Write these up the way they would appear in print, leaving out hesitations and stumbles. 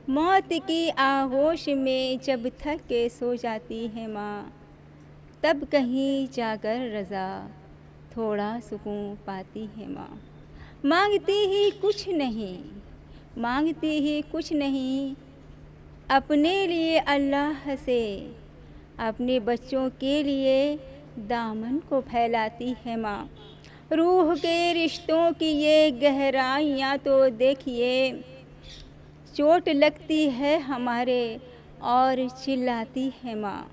موت کی آغوش میں جب تھک کے سو جاتی ہے ماں، تب کہیں جا کر رضا تھوڑا سکون پاتی ہے ماں۔ مانگتی ہی کچھ نہیں اپنے لیے اللہ سے، اپنے بچوں کے لیے دامن کو پھیلاتی ہے ماں۔ روح کے رشتوں کی یہ گہرائیاں تو دیکھیے، چوٹ لگتی ہے ہمارے اور چلاتی ہے ماں۔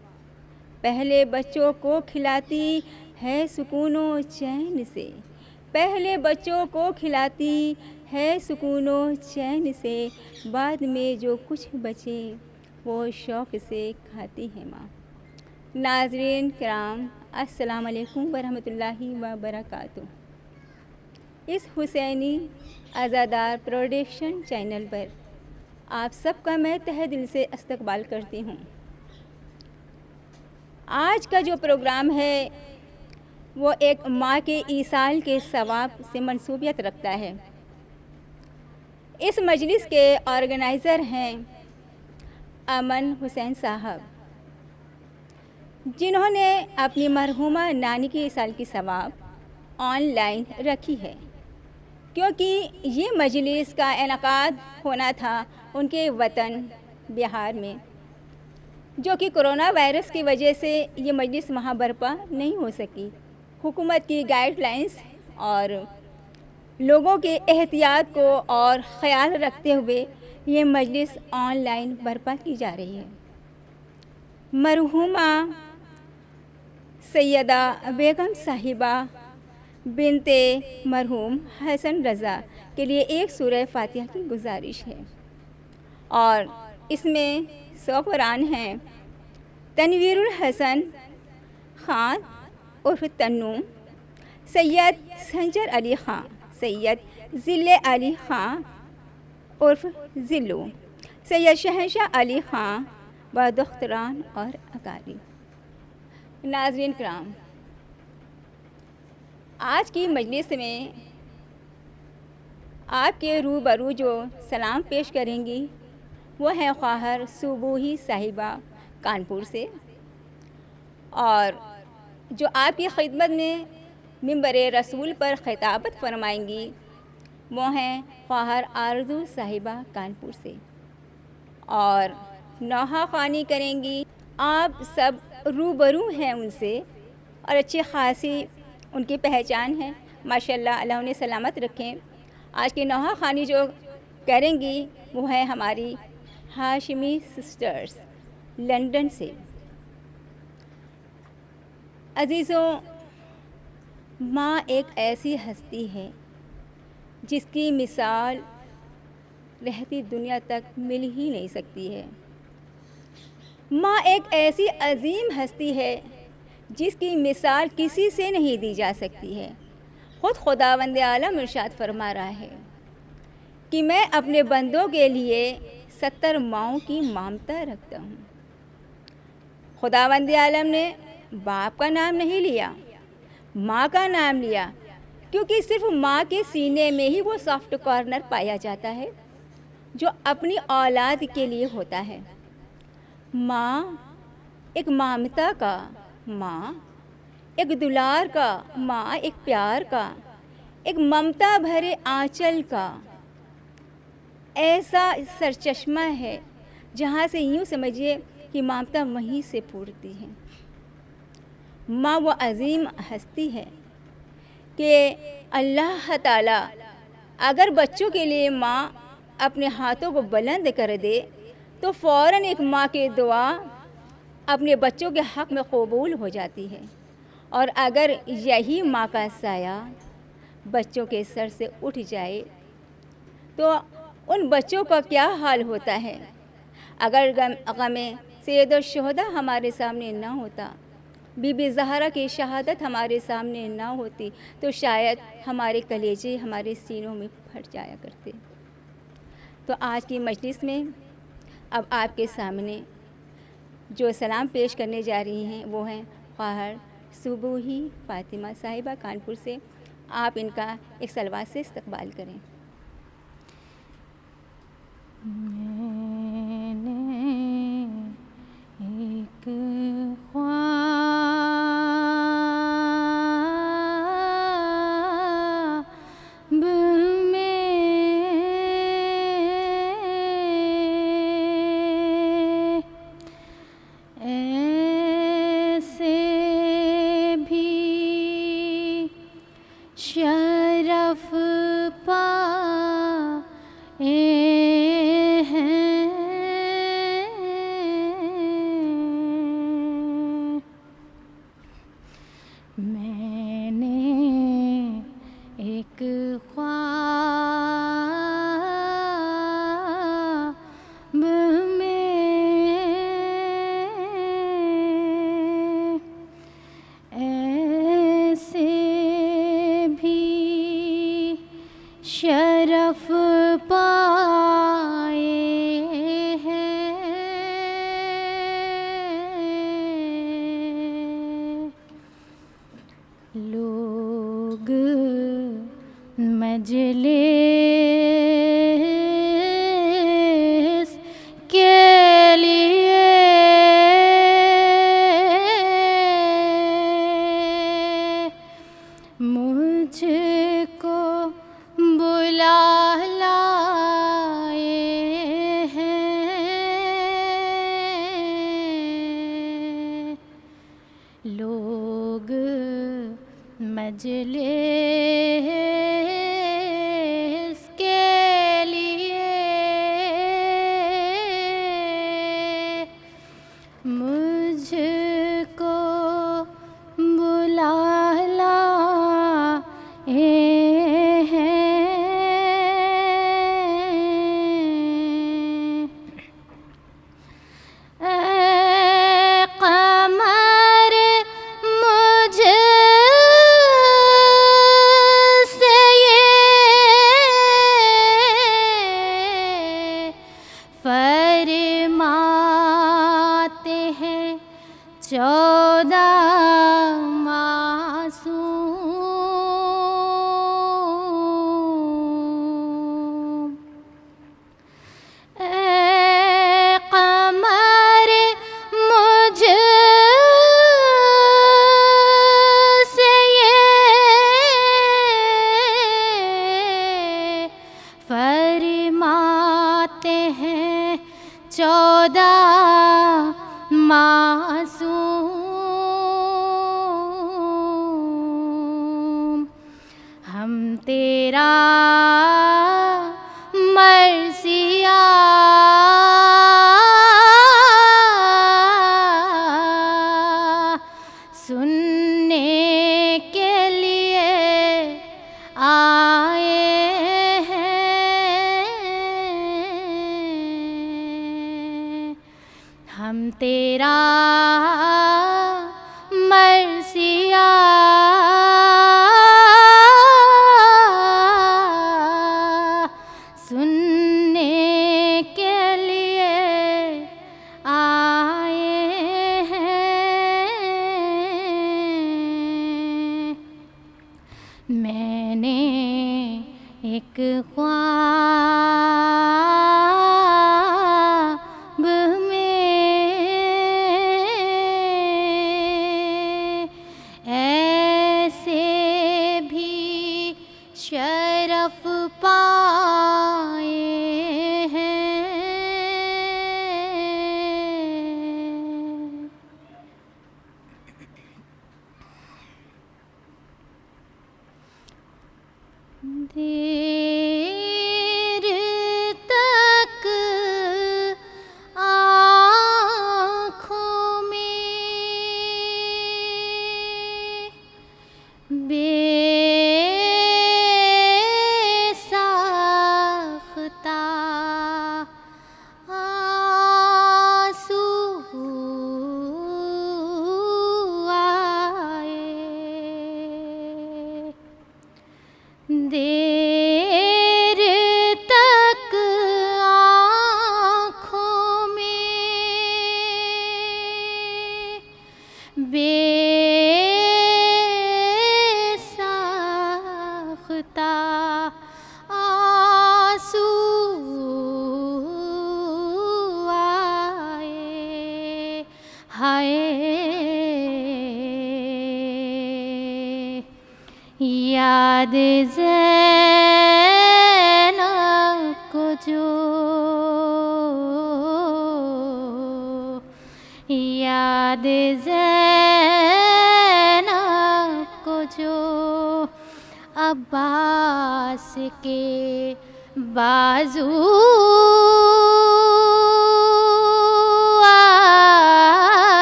پہلے بچوں کو کھلاتی ہے سکون و چین سے، بعد میں جو کچھ بچے وہ شوق سے کھاتی ہے ماں۔ ناظرین کرام، السلام علیکم ورحمۃ اللہ وبرکاتہ۔ اس حسینی عزادار پروڈکشن چینل پر آپ سب کا میں تہہ دل سے استقبال کرتی ہوں۔ آج کا جو پروگرام ہے وہ ایک ماں کے ایصال کے ثواب سے منسوبیت رکھتا ہے۔ اس مجلس کے آرگنائزر ہیں امن حسین صاحب، جنہوں نے اپنی مرحومہ نانی کی ایصال کی ثواب آن لائن رکھی ہے، کیونکہ یہ مجلس کا انعقاد ہونا تھا ان کے وطن بہار میں، جو کہ کرونا وائرس کی وجہ سے یہ مجلس وہاں برپا نہیں ہو سکی۔ حکومت کی گائیڈ لائنز اور لوگوں کے احتیاط کو اور خیال رکھتے ہوئے یہ مجلس آن لائن برپا کی جا رہی ہے۔ مرحومہ سیدہ بیگم صاحبہ بنت مرحوم حسن رضا کے لیے ایک سورہ فاتحہ کی گزارش ہے، اور اس میں سوگواران ہیں تنویر الحسن خان عرف تنو، سید سنجر علی خان، سید ذل علی خان عرف ذلو، سید شہنشاہ علی خان و دختران اور اقارب۔ ناظرین کرام، آج کی مجلس میں آپ کے روبرو جو سلام پیش کریں گی وہ ہیں خواہر صبوحی صاحبہ کانپور سے، اور جو آپ کی خدمت میں منبر رسول پر خطابت فرمائیں گی وہ ہیں خواہر آرزو صاحبہ کانپور سے، اور نوحہ خوانی کریں گی۔ آپ سب روبرو ہیں ان سے اور اچھی خاصی ان کی پہچان ہے، ماشاءاللہ، اللہ انہیں سلامت رکھیں۔ آج کی نوحہ خوانی جو کریں گی وہ ہے ہماری ہاشمی سسٹرز لندن سے۔ عزیزوں، ماں ایک ایسی ہستی ہے جس کی مثال رہتی دنیا تک مل ہی نہیں سکتی ہے۔ ماں ایک ایسی عظیم ہستی ہے جس کی مثال کسی سے نہیں دی جا سکتی ہے۔ خود خداوند عالم ارشاد فرما رہا ہے کہ میں اپنے بندوں کے لیے 70 ماؤں کی ممتا رکھتا ہوں۔ خداوند عالم نے باپ کا نام نہیں لیا، ماں کا نام لیا، کیونکہ صرف ماں کے سینے میں ہی وہ سافٹ کارنر پایا جاتا ہے جو اپنی اولاد کے لیے ہوتا ہے۔ ماں ایک ممتا کا، ماں ایک دلار کا، ماں ایک پیار کا، ایک ممتا بھرے آنچل کا ایسا سرچشمہ ہے جہاں سے یوں سمجھیے کہ ممتا وہیں سے پھوٹتی ہے۔ ماں وہ عظیم ہستی ہے کہ اللہ تعالیٰ اگر بچوں کے لیے ماں اپنے ہاتھوں کو بلند کر دے تو فوراً ایک ماں کی دعا اپنے بچوں کے حق میں قبول ہو جاتی ہے، اور اگر یہی ماں کا سایہ بچوں کے سر سے اٹھ جائے تو ان بچوں کا کیا حال ہوتا ہے۔ اگر غم سید الشہداء ہمارے سامنے نہ ہوتا، بی بی زہرا کی شہادت ہمارے سامنے نہ ہوتی تو شاید ہمارے کلیجے ہمارے سینوں میں پھٹ جایا کرتے۔ تو آج کی مجلس میں اب آپ کے سامنے جو سلام پیش کرنے جا رہی ہیں وہ ہیں خواہر صبوحی فاطمہ صاحبہ کانپور سے۔ آپ ان کا ایک صلوات سے استقبال کریں۔ مجلس کے لیے مجھ کو بلا لائے ہیں لوگ مجلس کے لیے مجھ کو بلا لائے ہیں اے قمر مجھ سے یہ فرماتے ہیں 14 معصوم اے قمر مجھ سے یہ فرماتے ہیں 14 معصوم ہم تیرا مرثیہ سننے کے لیے آئے ہیں ہم تیرا مرثیہ سننے کے لیے آئے ہیں میں نے ایک خواب میں ایسے بھی شرف پائے ہیں دیر تک آنکھوں میں بے ساختہ آنسو آئے دیر تک آنکھوں میں بے ساختہ آنسو آئے ہائے یاد زینب کو جو یاد زینب کو جو عباس کے بازو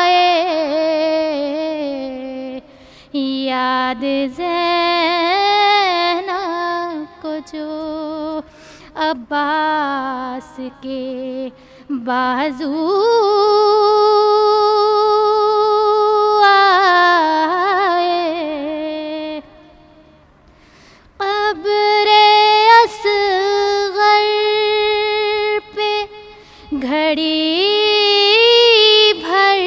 آئے یاد زینب کو جو عباس کے بازو آئے قبر اصغر پہ گھڑی بھر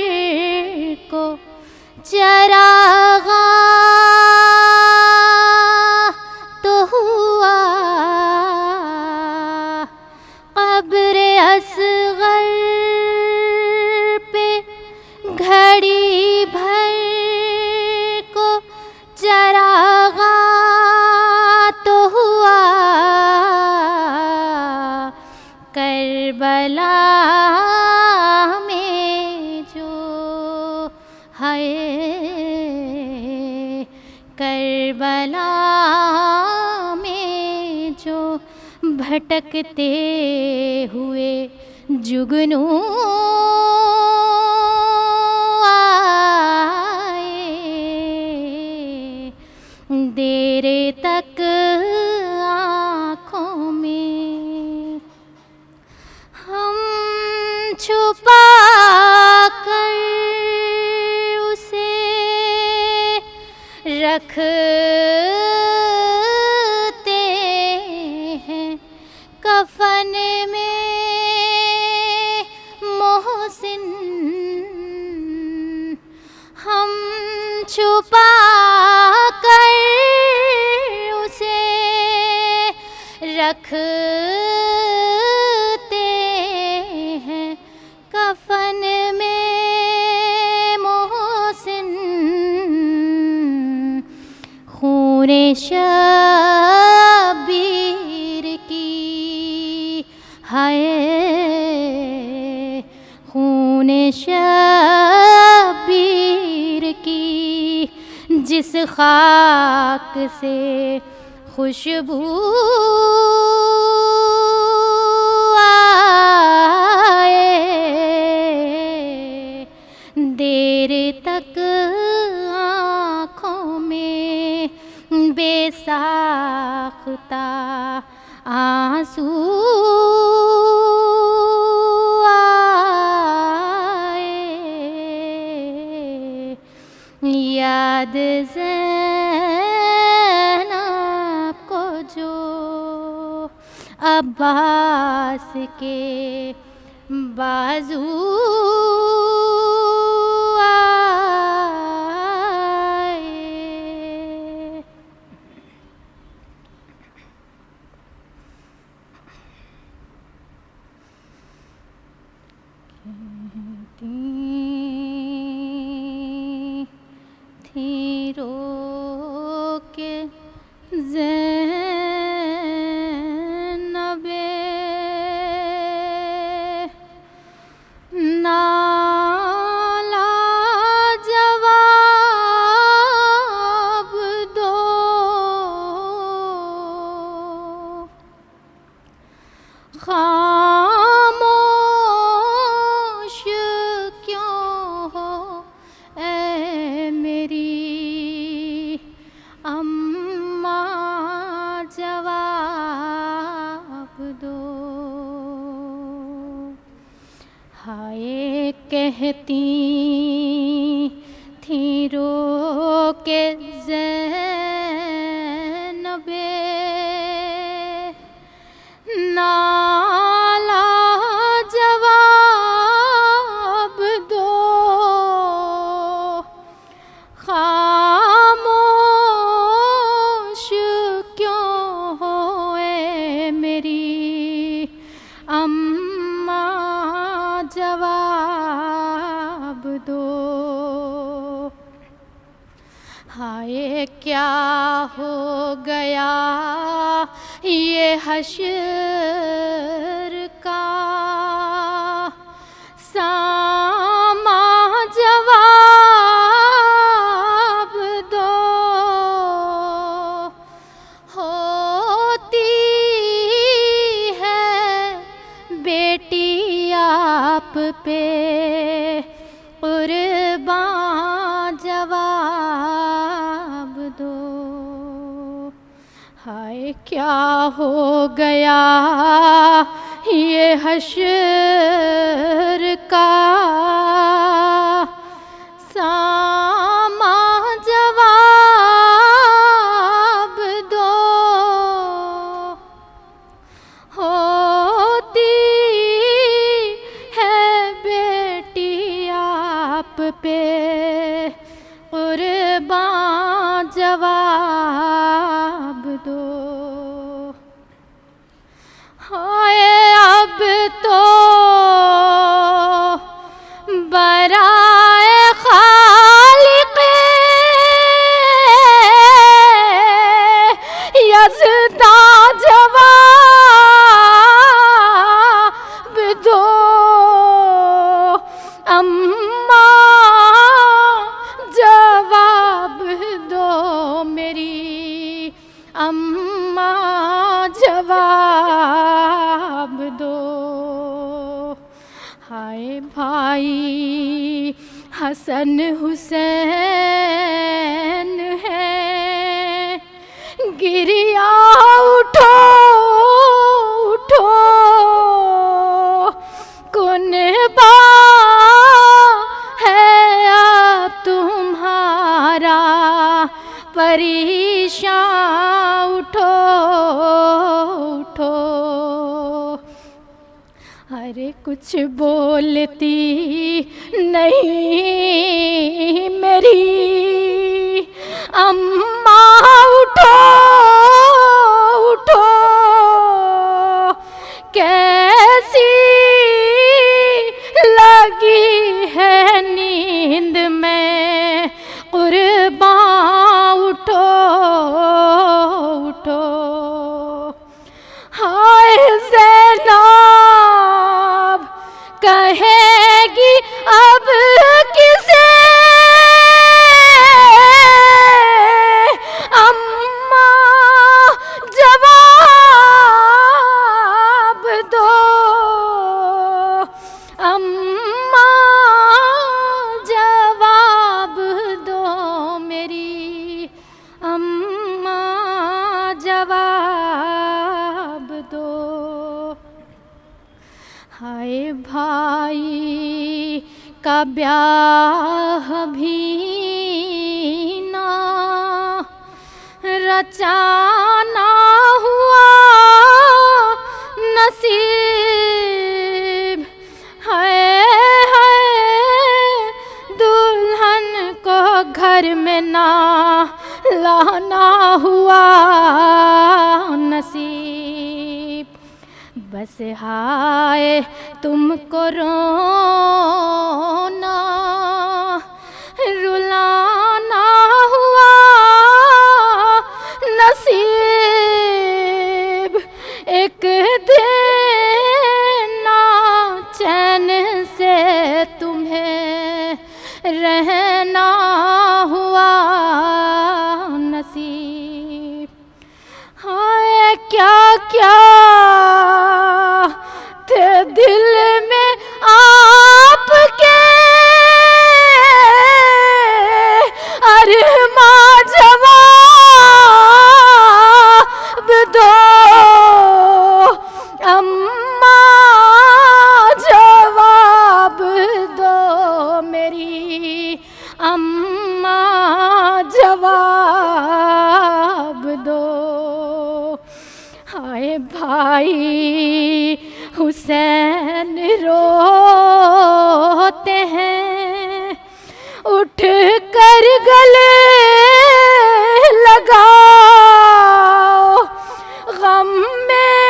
کو چراغاں تو ہوا کربلا میں جو ہے، کربلا میں جو بھٹکتے ہوئے جگنوں آئے، دیر تک آنکھوں میں ہم چھپا کر اسے رکھتے ہیں کفن میں محسن، ہم چھپا کر اسے رکھتے ہیں کفن میں محسن، خون شبیر کی ہے، خون شبیر کی جس خاک سے خوشبو آئے، دیر تک آنکھوں میں بے ساختہ آنسو آئے، یاد زینب کو جو عباس کے بازو آئے، تھی رو کے زینب نالا جواب دو، خاموش کیوں ہو اے میری اماں، جواب دو، ہائے کہتی تھی رو کے زینب نالا جواب دو، خاموش کیوں ہو اے میری اماں، جواب دو، ہائے کیا ہو گیا یہ حشر کا ساماں، جواب دو، ہوتی ہے بیٹی آپ پہ قرباں، جواب دو، ہائے کیا ہو گیا یہ حشر کا ساماں، جواب دو، ہوتی ہے بیٹی آپ پہ قرباں، جواب دو، ہائے اب تو ہائے بھائی حسن حسین ہے، گریا اٹھو اٹھو کنبہ ہے اب تمہارا پریشان، اٹھو اٹھو۔ ارے کچھ بولتی نہیں میری اماں، اٹھو اٹھو، کیسی لگی ہے نیند میں قرباں، اٹھو اٹھو۔ ہائے زینب کہے گی اب کسے اماں، جواب دو اماں، جواب دو میری اماں، جواب دو۔ ہائے بھائی کا بیاہ بھی نہ رچانا ہوا نصیب، ہے دلہن کو گھر میں نہ لانا ہوا نصیب، بس ہائے تم کو رونا رلانا ہوا نصیب، ایک دن نہ چین سے تمہیں رہنا ہوا نصیب۔ ہائے کیا کیا تھے دل میں آپ کے ارماں، جواب دو اماں، جواب دو میری اماں، جواب دو۔ ہائے بھائی حسین روتے ہیں، اٹھ کر گلے لگاؤ، غم میں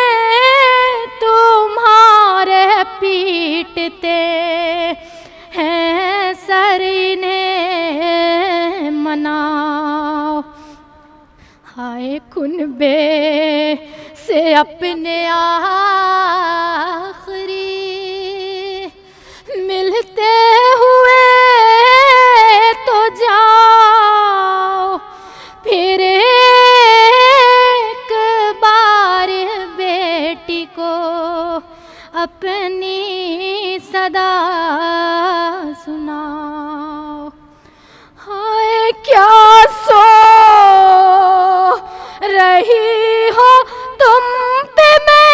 تمہارے پیٹتے ہیں سرینے مناؤ۔ ہائے کنبے سے اپنے آخری ملتے ہوئے تو جاؤ، پھر ایک بار بیٹی کو اپنی صدا سناؤ۔ ہائے کیا سو رہی ہو تم پہ میں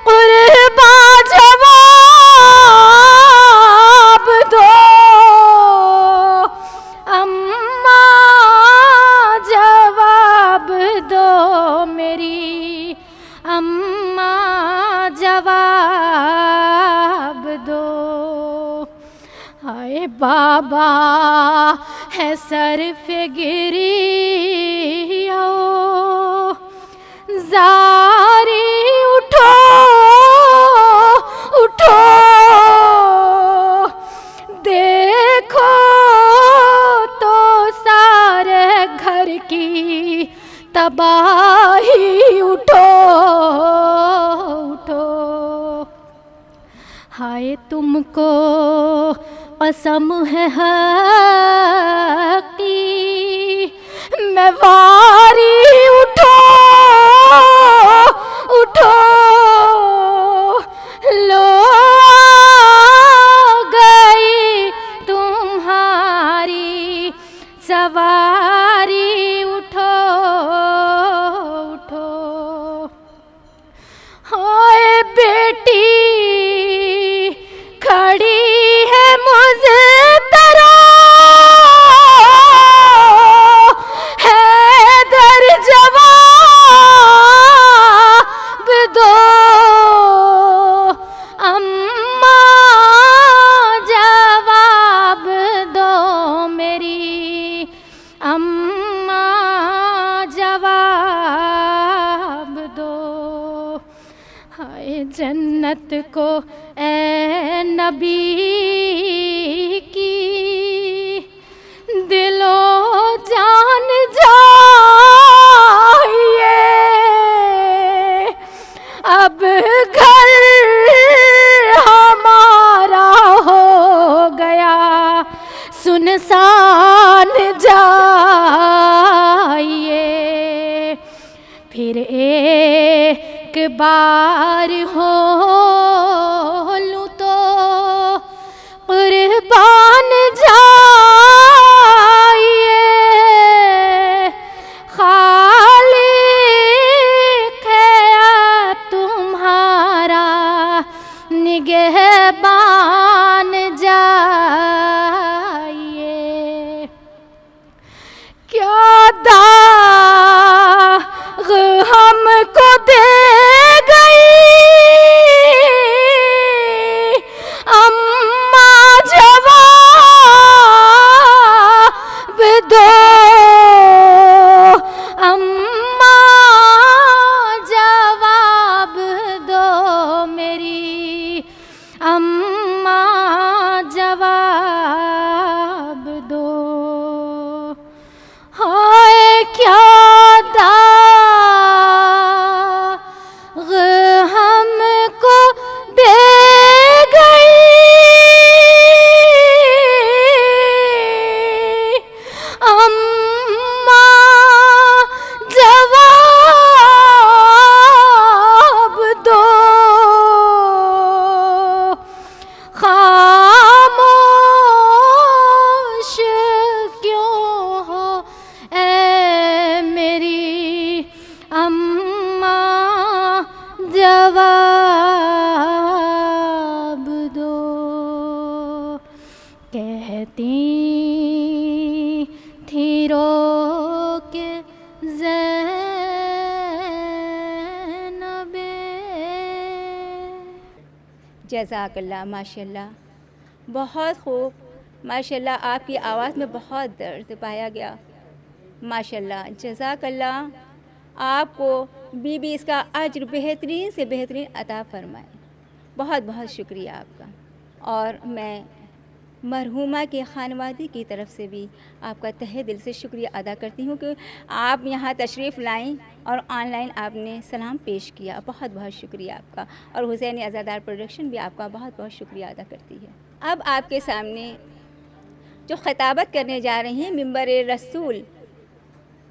قرباں، جواب دو اماں، جواب دو میری اماں، جواب دو۔ ہائے بابا ہے صرف گریہ زاری، اٹھو اٹھو دیکھو تو سارے گھر کی تباہی، اٹھو اٹھو۔ ہائے تم کو قسم ہے حق کی میں واری، اٹھو اٹھو ہائے جنت کو اے نبی کی دل و جان جائیے، اب گھر ہمارا ہو گیا سنسان جائیے، پھر ایک بار ہو لوں تو قربان جائیے، خالق ہے اب تمہارا نگہبان جائیے، کیا داغ ہم کو دے گئی اماں جواب دو، اماں جواب دو میری اماں جواب دو، ہائے کیا داغ ہم کو دے گئی اماں جواب دو، خاموش کیوں ہو اے میری اماں جواب دو، کہتی تھی رو کے زینب، جزاک اللہ، ماشاء اللہ، بہت خوب، ماشاء اللہ، آپ کی آواز میں بہت درد پایا گیا، ماشاء اللہ، جزاک اللہ، آپ کو بی بی اس کا اجر بہترین سے بہترین عطا فرمائے، بہت بہت شکریہ آپ کا، اور میں مرحومہ کے خانوادے کی طرف سے بھی آپ کا تہہ دل سے شکریہ ادا کرتی ہوں کہ آپ یہاں تشریف لائیں اور آن لائن آپ نے سلام پیش کیا، بہت بہت شکریہ آپ کا، اور حسینی عزادار پروڈکشن بھی آپ کا بہت بہت شکریہ ادا کرتی ہے۔ اب آپ کے سامنے جو خطابت کرنے جا رہی ہیں منبر رسول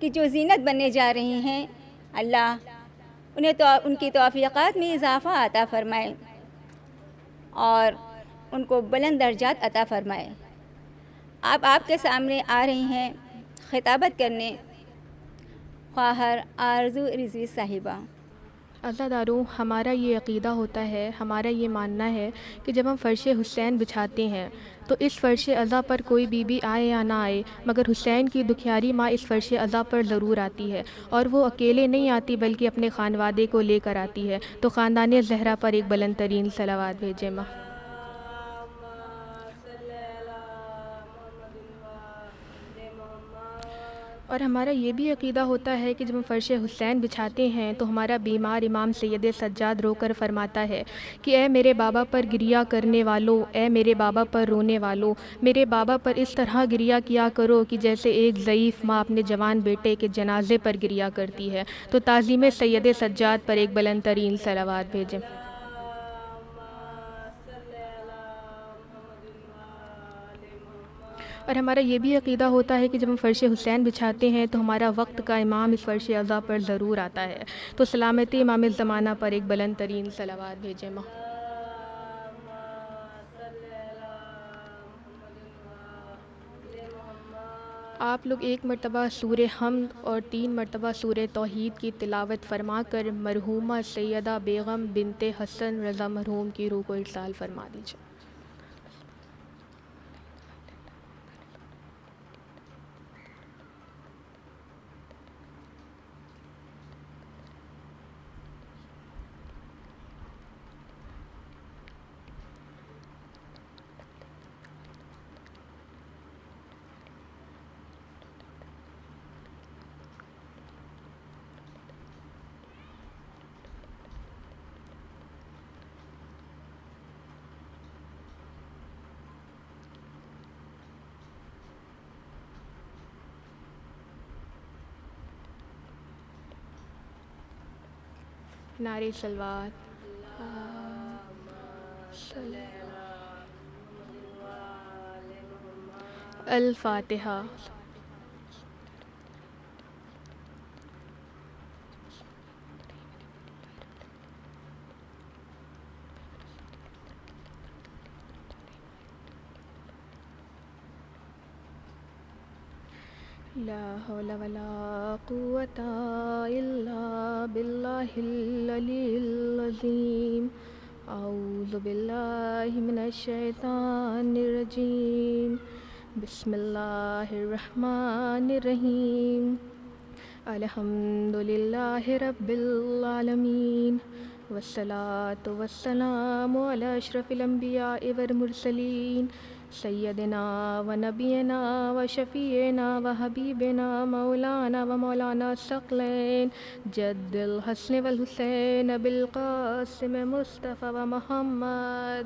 کی جو زینت بننے جا رہی ہیں، اللہ ان کی توفیقات میں اضافہ عطا فرمائے اور ان کو بلند درجات عطا فرمائے۔ آپ کے سامنے آ رہی ہیں خطابت کرنے خواہر آرزو رضوی صاحبہ۔ اللہ دارو، ہمارا یہ عقیدہ ہوتا ہے، ہمارا یہ ماننا ہے کہ جب ہم فرش حسین بچھاتے ہیں تو اس فرش عزا پر کوئی بی بی آئے یا نہ آئے مگر حسین کی دکھیاری ماں اس فرش عزا پر ضرور آتی ہے، اور وہ اکیلے نہیں آتی بلکہ اپنے خانوادے کو لے کر آتی ہے، تو خاندان زہرا پر ایک بلند ترین صلوات بھیجے ماں۔ اور ہمارا یہ بھی عقیدہ ہوتا ہے کہ جب ہم فرش حسین بچھاتے ہیں تو ہمارا بیمار امام سید سجاد رو کر فرماتا ہے کہ اے میرے بابا پر گریہ کرنے والو، اے میرے بابا پر رونے والو، میرے بابا پر اس طرح گریہ کیا کرو کہ جیسے ایک ضعیف ماں اپنے جوان بیٹے کے جنازے پر گریہ کرتی ہے، تو تعظیم سید سجاد پر ایک بلند ترین صلوات بھیجیں۔ اور ہمارا یہ بھی عقیدہ ہوتا ہے کہ جب ہم فرش حسین بچھاتے ہیں تو ہمارا وقت کا امام اس فرش عزا پر ضرور آتا ہے، تو سلامتی امام زمانہ پر ایک بلند ترین صلوات بھیجیں ماں۔ آپ لوگ ایک مرتبہ سورہ حمد اور 3 مرتبہ سورہ توحید کی تلاوت فرما کر مرحومہ سیدہ بیگم بنت حسن رضا مرحوم کی روح کو ارسال فرما دیجیے۔ نعرہ صلوات. الفاتحہ. لا حول ولا قوة إلا بالله العلي العظيم. أعوذ بالله من الشيطان الرجيم. بسم الله الرحمن الرحيم. الحمد لله رب العالمين والصلاة والسلام على أشرف الأنبياء والمرسلين سیدنا و نبینا و شفیعنا و حبیبنا مولانا و مولانا الثقلین جد الحسن والحسین ابی القاسم مصطفی و محمد.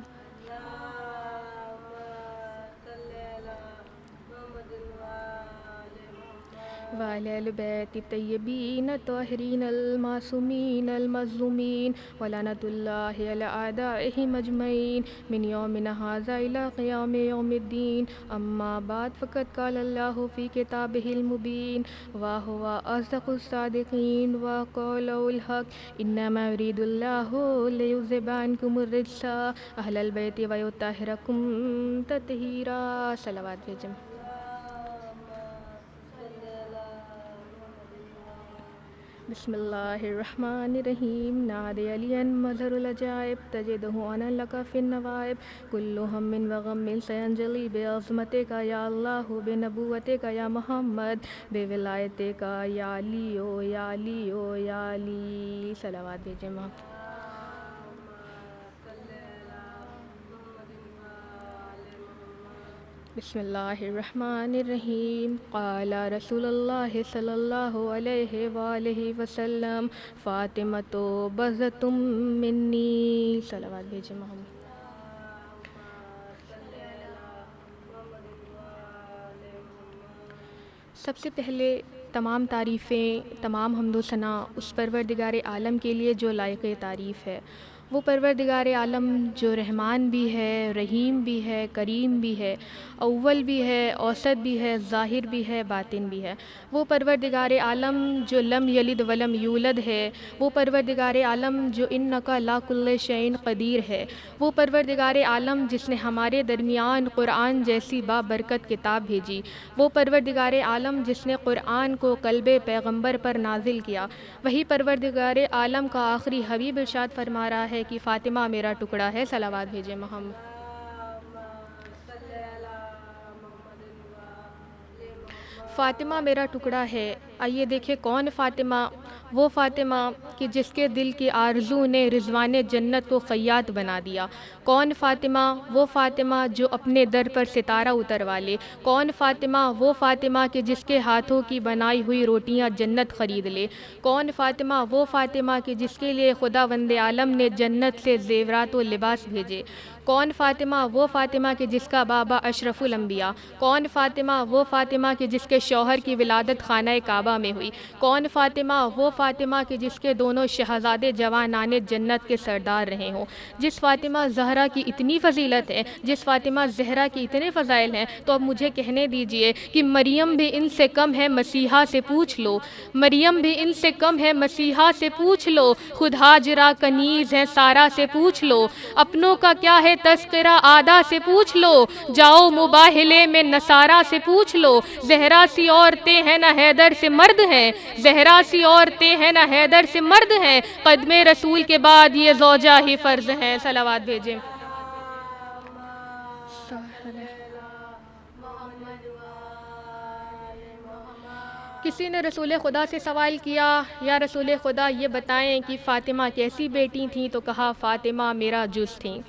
وعلى آل البيت الطيبين الطاهرين المعصومين المظلومين ولعنة الله على أعدائهم أجمعين من يومنا هذا إلى قيام يوم الدين. أما بعد فقد قال الله في كتابه المبين وهو أصدق الصادقين وقوله الحق إنما يريد الله ليذهب عنكم الرجس أهل البيت ويطهركم تطهيرا. صلوات بھیجیں. بسم اللہ الرحمن الرحیم. نادی علی مظہر العجائب تجدہ انا لک فی النوائب کل ہم و غم سینجلی بعظمتک یا اللہ بنبوتک یا محمد بولایتک یا علی یا علی یا علی. صلوات بھیجیں. بسم اللہ الرحمن الرحیم. قال رسول اللہ صلی اللہ علیہ وآلہ وسلم فاطمۃ بضعۃ منی. صلوات بھیجیں محمد. سب سے پہلے تمام تعریفیں تمام حمد و ثنا اس پروردگار عالم کے لیے جو لائق تعریف ہے. وہ پروردگار عالم جو رحمان بھی ہے، رحیم بھی ہے، کریم بھی ہے، اول بھی ہے، اوسط بھی ہے، ظاہر بھی ہے، باطن بھی ہے. وہ پروردگار عالم جو لم یلد ولم یولد ہے. وہ پروردگار عالم جو انک لا کل شیء قدیر ہے. وہ پروردگار عالم جس نے ہمارے درمیان قرآن جیسی بابرکت کتاب بھیجی. وہ پروردگار عالم جس نے قرآن کو قلب پیغمبر پر نازل کیا. وہی پروردگار عالم کا آخری حبیب ارشاد فرما رہا ہے کہ فاطمہ میرا ٹکڑا ہے. صلوات بھیجیں محمد. فاطمہ میرا ٹکڑا ہے. آئیے دیکھیں کون فاطمہ. وہ فاطمہ کہ جس کے دل کی آرزو نے رضوان جنت کو خیاط بنا دیا. کون فاطمہ. وہ فاطمہ جو اپنے در پر ستارہ اتروا لے. کون فاطمہ. وہ فاطمہ کہ جس کے ہاتھوں کی بنائی ہوئی روٹیاں جنت خرید لے. کون فاطمہ. وہ فاطمہ کہ جس کے لیے خداوند عالم نے جنت سے زیورات و لباس بھیجے. کون فاطمہ. وہ فاطمہ کہ جس کا بابا اشرف الانبیاء. کون فاطمہ. وہ فاطمہ کہ جس کے شوہر کی ولادت خانہ کعبہ میں ہوئی. کون فاطمہ. وہ فاطمہ کہ جس کے دونوں شہزادے جوانان جنت کے سردار رہے ہوں. جس فاطمہ زہرا کی اتنی فضیلت ہے، جس فاطمہ زہرا کی اتنے فضائل ہیں، تو اب مجھے کہنے دیجئے کہ مریم بھی ان سے کم ہے، مسیحا سے پوچھ لو. مریم بھی ان سے کم ہے، مسیحا سے پوچھ لو. خود ہاجرہ کنیز ہے، سارا سے پوچھ لو. اپنوں کا کیا ہے تذکرہ، آدھا سے پوچھ لو. جاؤ مباہلے میں نصارہ سے پوچھ لو. زہرا سی عورتیں ہیں نہ حیدر سے مرد ہیں. زہرا سی عورتیں ہیں نہ حیدر سے مرد ہیں. قدم رسول کے بعد یہ زوجہ ہی فرض ہیں. صلوات بھیجیں. کسی نے رسول خدا سے سوال کیا، یا رسول خدا یہ بتائیں کہ فاطمہ کیسی بیٹی تھیں؟ تو کہا فاطمہ میرا جز تھیں.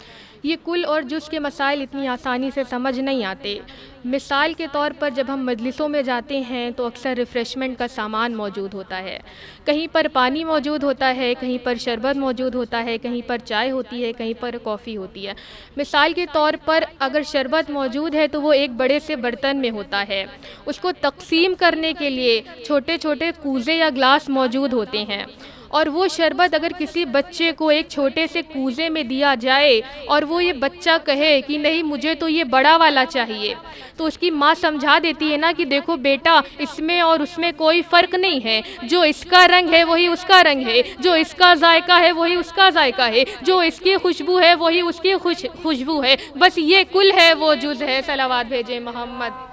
یہ کل اور جز کے مسائل اتنی آسانی سے سمجھ نہیں آتے. مثال کے طور پر جب ہم مجلسوں میں جاتے ہیں تو اکثر ریفریشمنٹ کا سامان موجود ہوتا ہے. کہیں پر پانی موجود ہوتا ہے، کہیں پر شربت موجود ہوتا ہے، کہیں پر چائے ہوتی ہے، کہیں پر کافی ہوتی ہے. مثال کے طور پر اگر شربت موجود ہے تو وہ ایک بڑے سے برتن میں ہوتا ہے. اس کو تقسیم کرنے کے لیے چھوٹے چھوٹے کوزے یا گلاس موجود ہوتے ہیں. اور وہ شربت اگر کسی بچے کو ایک چھوٹے سے کوزے میں دیا جائے اور وہ یہ بچہ کہے کہ نہیں مجھے تو یہ بڑا والا چاہیے، تو اس کی ماں سمجھا دیتی ہے نا کہ دیکھو بیٹا اس میں اور اس میں کوئی فرق نہیں ہے، جو اس کا رنگ ہے وہی اس کا رنگ ہے، جو اس کا ذائقہ ہے وہی اس کا ذائقہ ہے، جو اس کی خوشبو ہے وہی اس کی خوشبو ہے، بس یہ کل ہے وہ جز ہے۔ صلوات بھیجے محمد۔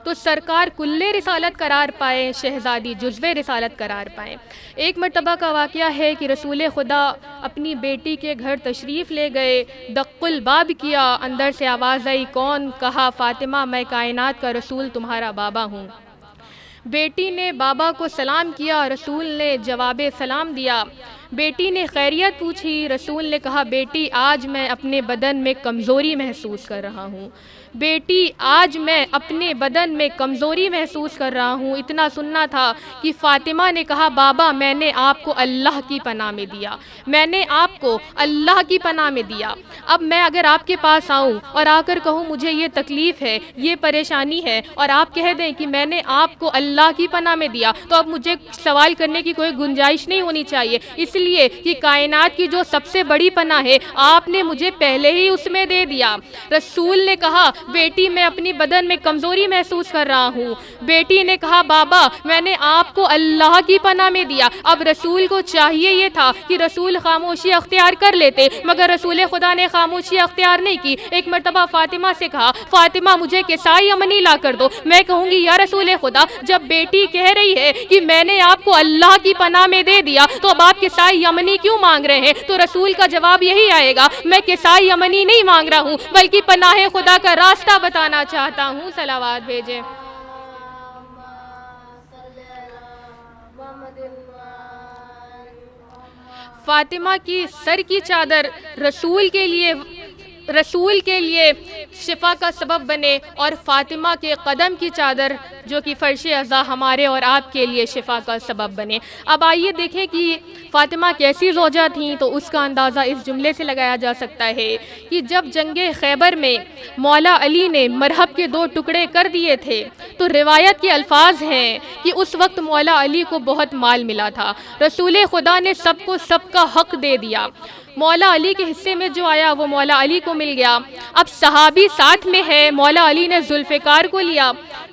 تو سرکار کل رسالت قرار پائے، شہزادی جزو رسالت قرار پائیں۔ ایک مرتبہ کا واقعہ ہے کہ رسول خدا اپنی بیٹی کے گھر تشریف لے گئے، دق الباب کیا، اندر سے آواز آئی کون؟ کہا فاطمہ میں کائنات کا رسول تمہارا بابا ہوں۔ بیٹی نے بابا کو سلام کیا، رسول نے جواب سلام دیا۔ بیٹی نے خیریت پوچھی، رسول نے کہا بیٹی آج میں اپنے بدن میں کمزوری محسوس کر رہا ہوں، بیٹی آج میں اپنے بدن میں کمزوری محسوس کر رہا ہوں۔ اتنا سننا تھا کہ فاطمہ نے کہا بابا میں نے آپ کو اللہ کی پناہ میں دیا، میں نے آپ کو اللہ کی پناہ میں دیا، اب میں اگر آپ کے پاس آؤں اور آ کر کہوں مجھے یہ تکلیف ہے، یہ پریشانی ہے، اور آپ کہہ دیں کہ میں نے آپ کو اللہ کی پناہ میں دیا، تو اب مجھے سوال کرنے کی کوئی گنجائش نہیں ہونی چاہیے، اس لیے کہ کائنات کی جو سب سے بڑی پناہ ہے آپ نے مجھے پہلے ہی اس میں دے دیا۔ رسول نے کہا بیٹی میں اپنی بدن میں کمزوری محسوس کر رہا ہوں۔ بیٹی نے کہا بابا میں نے آپ کو اللہ کی پناہ میں دیا۔ اب رسول کو چاہیے یہ تھا کہ رسول خاموشی اختیار کر لیتے، مگر رسول خدا نے خاموشی اختیار نہیں کی۔ ایک مرتبہ فاطمہ سے کہا فاطمہ مجھے کسائی یمنی لا کر دو، میں کہوں گی یا رسول خدا جب بیٹی کہہ رہی ہے کہ میں نے آپ کو اللہ کی پناہ میں دے دیا تو اب آپ کسائی یمنی کیوں مانگ رہے ہیں؟ تو رسول کا جواب یہی آئے گا میں کسائی یمنی نہیں مانگ رہا ہوں بلکہ پناہ خدا کا راستہ بتانا چاہتا ہوں۔ صلوات بھیجیں۔ فاطمہ کی سر کی چادر رسول کے لیے شفا کا سبب بنے، اور فاطمہ کے قدم کی چادر جو کہ فرش عزا ہمارے اور آپ کے لیے شفا کا سبب بنے۔ اب آئیے دیکھیں کہ فاطمہ کیسی زوجہ تھیں، تو اس کا اندازہ اس جملے سے لگایا جا سکتا ہے کہ جب جنگ خیبر میں مولا علی نے مرحب کے 2 ٹکڑے کر دیے تھے تو روایت کے الفاظ ہیں کہ اس وقت مولا علی کو بہت مال ملا تھا، رسول خدا نے سب کو سب کا حق دے دیا، مولا علی کے حصے میں جو آیا وہ مولا علی کو مل گیا۔ اب صحابی ساتھ میں ہے، مولا علی نے ذوالفقار کو لیا،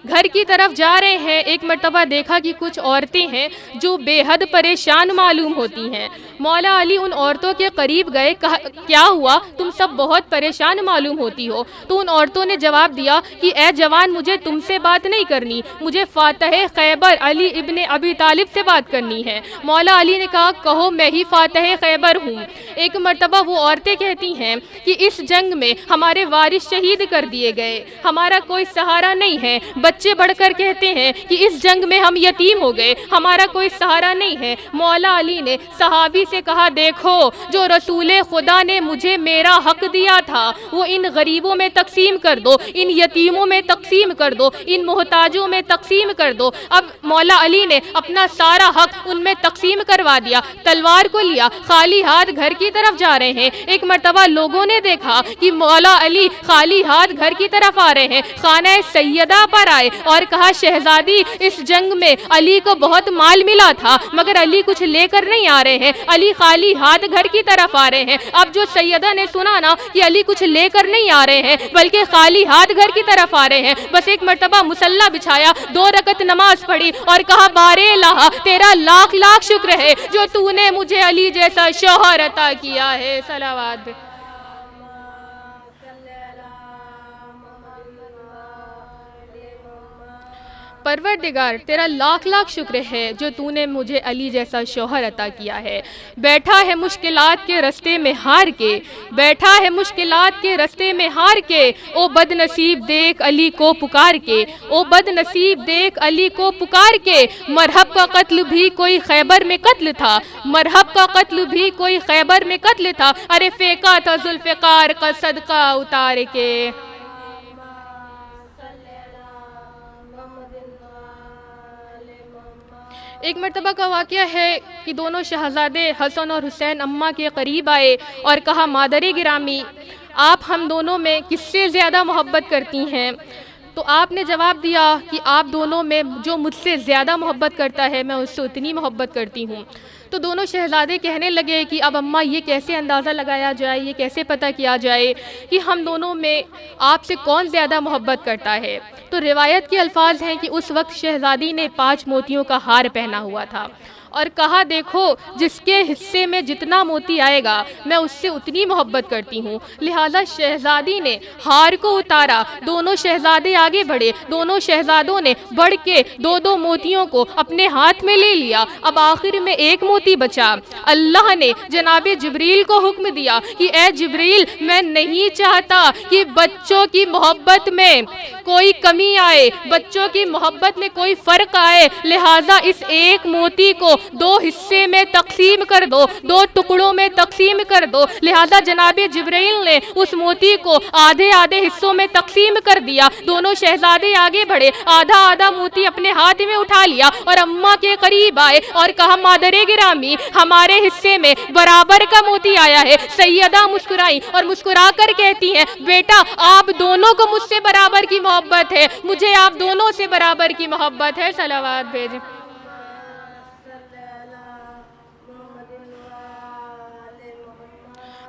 گھر کی طرف جا رہے ہیں، ایک مرتبہ دیکھا کہ کچھ عورتیں ہیں جو بے حد پریشان معلوم ہوتی ہیں۔ مولا علی ان عورتوں کے قریب گئے، کہا کیا ہوا تم سب بہت پریشان معلوم ہوتی ہو؟ تو ان عورتوں نے جواب دیا کہ اے جوان مجھے تم سے بات نہیں کرنی، مجھے فاتح خیبر علی ابن ابی طالب سے بات کرنی ہے۔ مولا علی نے کہا کہو میں ہی فاتح خیبر ہوں۔ ایک مرتبہ وہ عورتیں کہتی ہیں کہ اس جنگ میں ہمارے وارث شہید کر دیے گئے، ہمارا کوئی سہارا نہیں ہے، بچے بڑھ کر کہتے ہیں کہ اس جنگ میں ہم یتیم ہو گئے، ہمارا کوئی سہارا نہیں ہے۔ مولا علی نے صحابی سے کہا دیکھو جو رسول خدا نے مجھے میرا حق دیا تھا وہ ان غریبوں میں تقسیم کر دو، ان یتیموں میں تقسیم کر دو، ان محتاجوں میں تقسیم کر دو۔ اب مولا علی نے اپنا سارا حق ان میں تقسیم کروا دیا، تلوار کو لیا، خالی ہاتھ گھر کی طرف جا رہے ہیں۔ ایک مرتبہ لوگوں نے دیکھا کہ مولا علی خالی ہاتھ گھر کی طرف آ رہے ہیں، خانہ سیدہ پر آئے اور کہا شہزادی اس جنگ میں علی کو بہت مال ملا تھا مگر علی کچھ لے کر نہیں آ رہے ہیں، علی خالی ہاتھ گھر کی طرف آ رہے ہیں۔ اب جو سیدہ نے سنا نا کہ علی کچھ لے کر نہیں آ رہے ہیں بلکہ خالی ہاتھ گھر کی طرف آ رہے ہیں، بس ایک مرتبہ مصلی بچھایا، 2 رکعت نماز پڑھی اور کہا بارے الہ تیرا لاکھ لاکھ شکر ہے جو تو نے مجھے علی جیسا شوہر عطا کیا ہے۔ صلوات۔ پروردگار تیرا لاکھ لاکھ شکر ہے جو تو نے مجھے علی جیسا شوہر عطا کیا ہے۔ بیٹھا ہے مشکلات کے رستے میں ہار کے، بیٹھا ہے مشکلات کے رستے میں ہار کے، او بد نصیب دیکھ علی کو پکار کے، او بد نصیب دیکھ علی کو پکار کے۔ مرحب کا قتل بھی کوئی خیبر میں قتل تھا، مرحب کا قتل بھی کوئی خیبر میں قتل تھا، ارے پھینکا تھا ذوالفقار کا صدقہ اتار کے۔ ایک مرتبہ کا واقعہ ہے کہ دونوں شہزادے حسن اور حسین اماں کے قریب آئے اور کہا مادر گرامی آپ ہم دونوں میں کس سے زیادہ محبت کرتی ہیں؟ تو آپ نے جواب دیا کہ آپ دونوں میں جو مجھ سے زیادہ محبت کرتا ہے میں اس سے اتنی محبت کرتی ہوں۔ تو دونوں شہزادے کہنے لگے کہ اب اماں یہ کیسے اندازہ لگایا جائے، یہ کیسے پتہ کیا جائے کہ ہم دونوں میں آپ سے کون زیادہ محبت کرتا ہے۔ تو روایت کے الفاظ ہیں کہ اس وقت شہزادی نے 5 موتیوں کا ہار پہنا ہوا تھا اور کہا دیکھو جس کے حصے میں جتنا موتی آئے گا میں اس سے اتنی محبت کرتی ہوں، لہٰذا شہزادی نے ہار کو اتارا، دونوں شہزادے آگے بڑھے، دونوں شہزادوں نے بڑھ کے 2 موتیوں کو اپنے ہاتھ میں لے لیا۔ اب آخر میں 1 موتی بچا۔ اللہ نے جناب جبریل کو حکم دیا کہ اے جبریل میں نہیں چاہتا کہ بچوں کی محبت میں کوئی کمی آئے، بچوں کی محبت میں کوئی فرق آئے، لہٰذا اس 1 موتی کو 2 حصے میں تقسیم کر دو، 2 ٹکڑوں میں تقسیم کر دو۔ لہٰذا جناب جبرائیل نے اس موتی کو آدھے حصوں میں تقسیم کر دیا۔ دونوں شہزادے آگے بڑھے، آدھا موتی اپنے ہاتھ میں اٹھا لیا اور اماں کے قریب آئے اور کہا مادر گرامی ہمارے حصے میں برابر کا موتی آیا ہے۔ سیدہ مسکرائی اور مسکرا کر کہتی ہیں بیٹا آپ دونوں کو مجھ سے برابر کی محبت ہے، مجھے آپ دونوں سے برابر کی محبت ہے۔ صلوات بھیجیں۔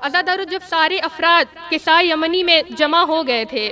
عزادارو جب سارے افراد کسائی یمنی میں جمع ہو گئے تھے،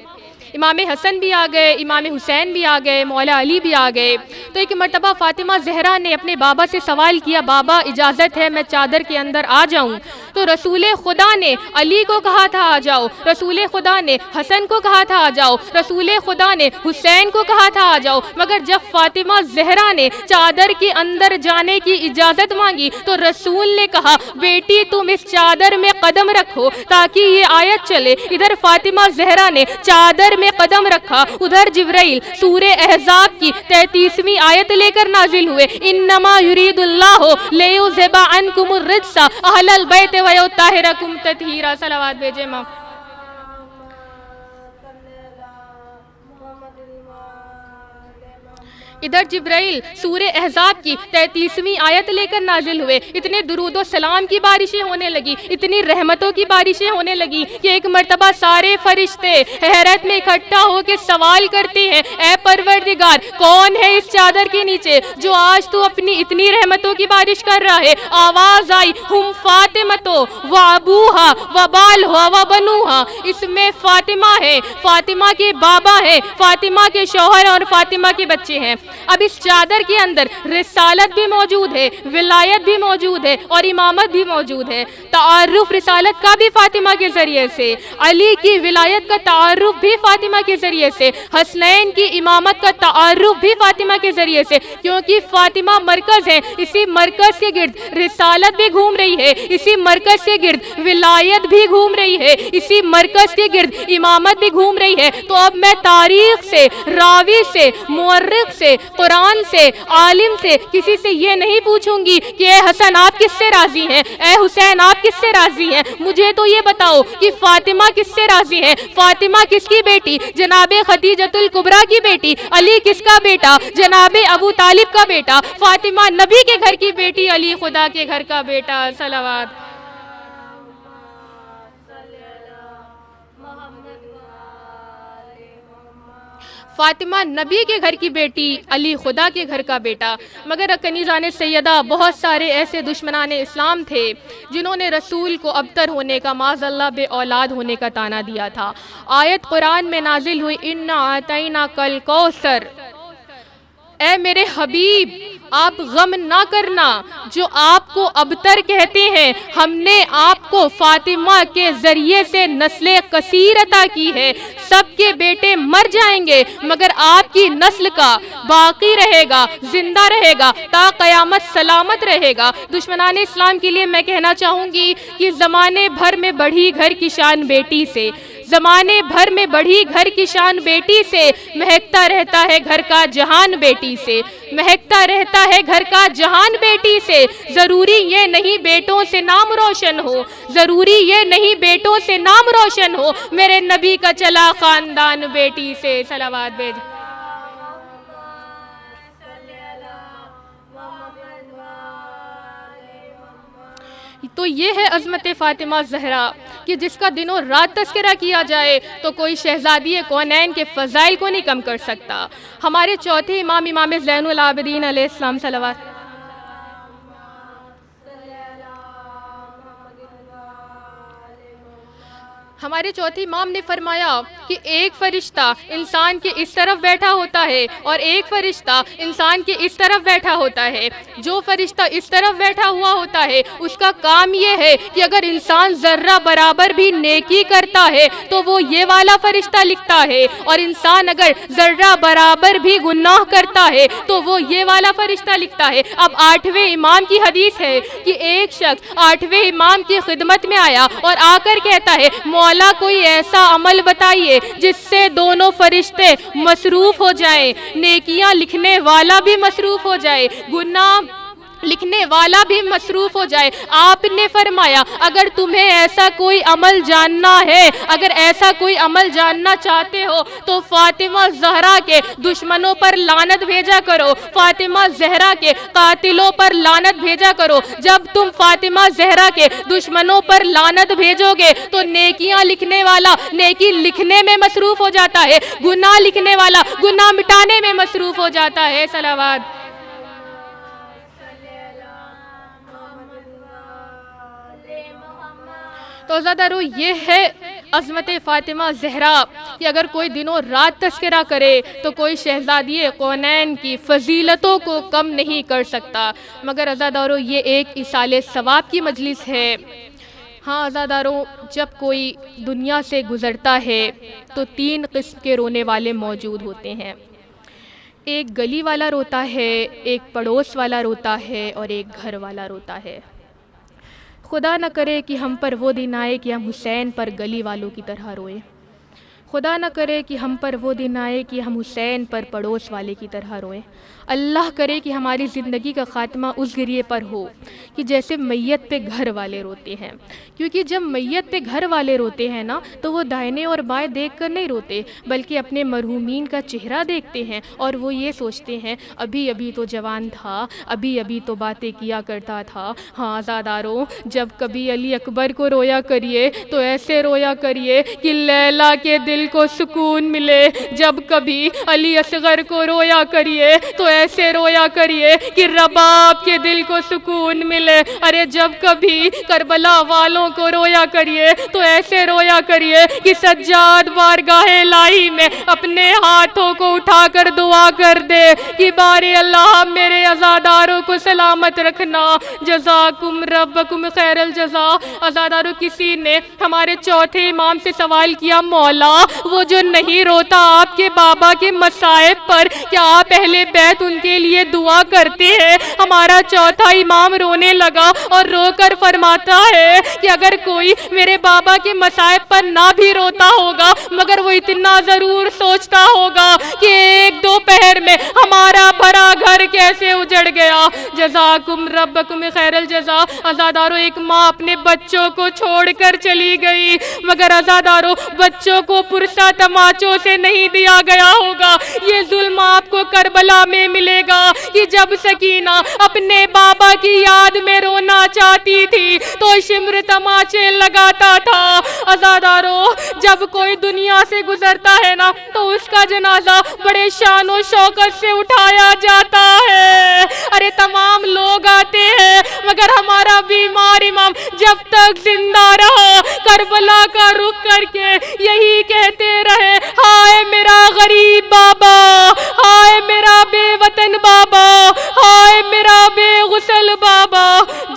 امام حسن بھی آ گئے، امام حسین بھی آ گئے، مولا علی بھی آ گئے، تو ایک مرتبہ فاطمہ زہرا نے اپنے بابا سے سوال کیا بابا اجازت ہے میں چادر کے اندر آ جاؤں؟ تو رسول خدا نے علی کو کہا تھا آ جاؤ، رسول خدا نے حسن کو کہا تھا آ جاؤ، رسول خدا نے حسین کو کہا تھا آ جاؤ، مگر جب فاطمہ زہرا نے چادر کے اندر جانے کی اجازت مانگی تو رسول نے کہا بیٹی تم اس چادر میں قدم رکھو تاکہ یہ آیت چلے۔ ادھر فاطمہ زہرا نے چادر میں قدم رکھا، ادھر جبرائیل سورہ احزاب کی 33ویں آیت لے کر نازل ہوئے، انما یرید اللہ لیذھب عنکم الرجس اہل البیت ویطہرکم تطہیرا۔ صلوات بھیجے ماں۔ ادھر جبرائیل سورہ احزاب کی 33ویں آیت لے کر نازل ہوئے، اتنے درود و سلام کی بارشیں ہونے لگی، اتنی رحمتوں کی بارشیں ہونے لگی کہ ایک مرتبہ سارے فرشتے حیرت میں اکٹھا ہو کے سوال کرتے ہیں اے پروردگار کون ہے اس چادر کے نیچے جو آج تو اپنی اتنی رحمتوں کی بارش کر رہا ہے؟ آواز آئی ہم فاطمہ و ابوہا و بالہا و بنوہا، اس میں فاطمہ ہے، فاطمہ کے بابا ہے، فاطمہ کے شوہر اور فاطمہ کے بچے ہیں۔ اب اس چادر کے اندر رسالت بھی موجود ہے، ولایت بھی موجود ہے اور امامت بھی موجود ہے۔ تعارف رسالت کا بھی فاطمہ کے ذریعے سے، علی کی ولایت کا تعارف بھی فاطمہ کے ذریعے سے، حسنین کی امامت کا تعارف بھی فاطمہ کے ذریعے سے، کیونکہ فاطمہ مرکز ہے، اسی مرکز کے گرد رسالت بھی گھوم رہی ہے، اسی مرکز کے گرد ولایت بھی گھوم رہی ہے، اسی مرکز کے گرد امامت بھی گھوم رہی ہے۔ تو اب میں تاریخ سے، راوی سے، مورخ سے، قرآن سے، عالم سے کسی سے یہ نہیں پوچھوں گی کہ اے حسن آپ کس سے راضی ہیں، اے حسین آپ کس سے راضی ہیں، مجھے تو یہ بتاؤ کہ فاطمہ کس سے راضی ہے؟ فاطمہ کس کی بیٹی؟ جناب خدیجۃ الکبریٰ کی بیٹی، علی کس کا بیٹا؟ جناب ابو طالب کا بیٹا، فاطمہ نبی کے گھر کی بیٹی، علی خدا کے گھر کا بیٹا۔ صلوات۔ فاطمہ نبی کے گھر کی بیٹی، علی خدا کے گھر کا بیٹا۔ مگر کنیزان سیدہ بہت سارے ایسے دشمنان اسلام تھے جنہوں نے رسول کو ابتر ہونے کا، معاذ اللہ بے اولاد ہونے کا طعنہ دیا تھا۔ آیت قرآن میں نازل ہوئی اِنَّا أَعْطَيْنَاكَ الْكَوْثَرَ، اے میرے حبیب آپ غم نہ کرنا جو آپ کو ابتر کہتے ہیں، ہم نے آپ کو فاطمہ کے ذریعے سے نسل کثیر عطا کی ہے، سب کے بیٹے مر جائیں گے مگر آپ کی نسل کا باقی رہے گا، زندہ رہے گا تا قیامت سلامت رہے گا۔ دشمنان اسلام کے لیے میں کہنا چاہوں گی کہ زمانے بھر میں بڑھی گھر کی شان بیٹی سے، زمانے بھر میں بڑھی گھر کی شان بیٹی سے، مہکتا رہتا ہے گھر کا جہان بیٹی سے، مہکتا رہتا ہے گھر کا جہان بیٹی سے۔ ضروری یہ نہیں بیٹوں سے نام روشن ہو، ضروری یہ نہیں بیٹوں سے نام روشن ہو، میرے نبی کا چلا خاندان بیٹی سے۔ صلوات بھیج۔ تو یہ ہے عظمت فاطمہ زہرا کہ جس کا دنوں رات تذکرہ کیا جائے تو کوئی شہزادی کونین کے فضائل کو نہیں کم کر سکتا۔ ہمارے چوتھے امام، امام زین العابدین علیہ السلام صلوات، ہمارے چوتھے امام نے فرمایا کہ ایک فرشتہ انسان کے اس طرف بیٹھا ہوتا ہے اور ایک فرشتہ انسان کے اس طرف بیٹھا ہوتا ہے۔ جو فرشتہ اس طرف بیٹھا ہوا ہوتا ہے اس کا کام یہ ہے کہ اگر انسان ذرہ برابر بھی نیکی کرتا ہے تو وہ یہ والا فرشتہ لکھتا ہے، اور انسان اگر ذرہ برابر بھی گناہ کرتا ہے تو وہ یہ والا فرشتہ لکھتا ہے۔ اب 8ویں امام کی حدیث ہے کہ ایک شخص 8ویں امام کی خدمت میں آیا اور آ کر کہتا ہے مولا کوئی ایسا عمل بتائیے جس سے دونوں فرشتے مصروف ہو جائیں، نیکیاں لکھنے والا بھی مصروف ہو جائے، گناہ لکھنے والا بھی مصروف ہو جائے۔ آپ نے فرمایا اگر تمہیں ایسا کوئی عمل جاننا ہے، اگر ایسا کوئی عمل جاننا چاہتے ہو تو فاطمہ زہرا کے دشمنوں پر لعنت بھیجا کرو، فاطمہ زہرا کے قاتلوں پر لعنت بھیجا کرو۔ جب تم فاطمہ زہرا کے دشمنوں پر لعنت بھیجو گے تو نیکیاں لکھنے والا نیکی لکھنے میں مصروف ہو جاتا ہے، گناہ لکھنے والا گناہ مٹانے میں مصروف ہو جاتا ہے۔ صلوات۔ تو عزادارو یہ ہے عظمت فاطمہ زہرا کہ اگر کوئی دنوں رات تذکرہ کرے تو کوئی شہزادی کونین کی فضیلتوں کو کم نہیں کر سکتا۔ مگر عزادارو یہ ایک ایصال ثواب کی مجلس ہے۔ ہاں عزادارو، جب کوئی دنیا سے گزرتا ہے تو 3 قسم کے رونے والے موجود ہوتے ہیں۔ ایک گلی والا روتا ہے، ایک پڑوس والا روتا ہے، اور ایک گھر والا روتا ہے۔ خدا نہ کرے کہ ہم پر وہ دن آئے کہ ہم حسین پر گلی والوں کی طرح روئیں، خدا نہ کرے کہ ہم پر وہ دن آئے کہ ہم حسین پر پڑوس والے کی طرح روئیں۔ اللہ کرے کہ ہماری زندگی کا خاتمہ اس ذریعے پر ہو کہ جیسے میت پہ گھر والے روتے ہیں، کیونکہ جب میت پہ گھر والے روتے ہیں نا تو وہ دائیں اور بائیں دیکھ کر نہیں روتے بلکہ اپنے مرحومین کا چہرہ دیکھتے ہیں، اور وہ یہ سوچتے ہیں ابھی ابھی تو جوان تھا، ابھی ابھی تو باتیں کیا کرتا تھا۔ ہاں عزاداروں، جب کبھی علی اکبر کو رویا کریے تو ایسے رویا کریے کہ لیلا کے دل کو سکون ملے، جب کبھی علی اصغر کو رویا کریے تو ایسے رویا کریے کہ رباب کے دل کو سکون ملے۔ ارے جب کبھی کربلا والوں کو رویا کریے تو ایسے رویا کریے کہ سجاد بارگاہ الہی میں اپنے ہاتھوں کو اٹھا کر دعا کر دے کہ بارے اللہ میرے عزاداروں کو سلامت رکھنا، جزاکم ربکم خیر الجزا۔ عزاداروں، کسی نے ہمارے چوتھے امام سے سوال کیا مولا وہ جو نہیں روتا آپ کے بابا کے مصائب پر، کیا آپ اہل بیت ان کے لیے دعا کرتے ہیں؟ ہمارا چوتھا امام رونے لگا اور رو کر فرماتا ہے کہ اگر کوئی میرے بابا کے مصائب پر نہ بھی روتا ہوگا مگر وہ اتنا ضرور سوچتا ہوگا کہ ایک دو پہر میں ہمارا بھرا گھر کیسے اجڑ گیا۔ جزاکم ربکم خیر الجزا۔ عزادارو، ایک ماں اپنے بچوں کو چھوڑ کر چلی گئی مگر عزادارو بچوں کو پرسہ تماچوں سے نہیں دیا گیا ہوگا۔ یہ ظلم آپ کو کربلا میں ملے گا کہ جب سکینہ اپنے بابا کی یاد میں رونا چاہتی تھی تو شمر تماچے لگاتا تھا۔ عزادارو، جب کوئی دنیا سے گزرتا ہے نا تو اس کا جنازہ بڑے شان و شوکت سے اٹھایا جاتا ہے۔ ارے تمام لوگ آتے ہیں مگر ہمارا بیمار امام جب تک زندہ رہا کربلا کا رخ کر کے یہی کہتے رہے، ہائے میرا غریب بابا، ہائے میرا بے وطن بابا، ہائے میرا بے غسل بابا،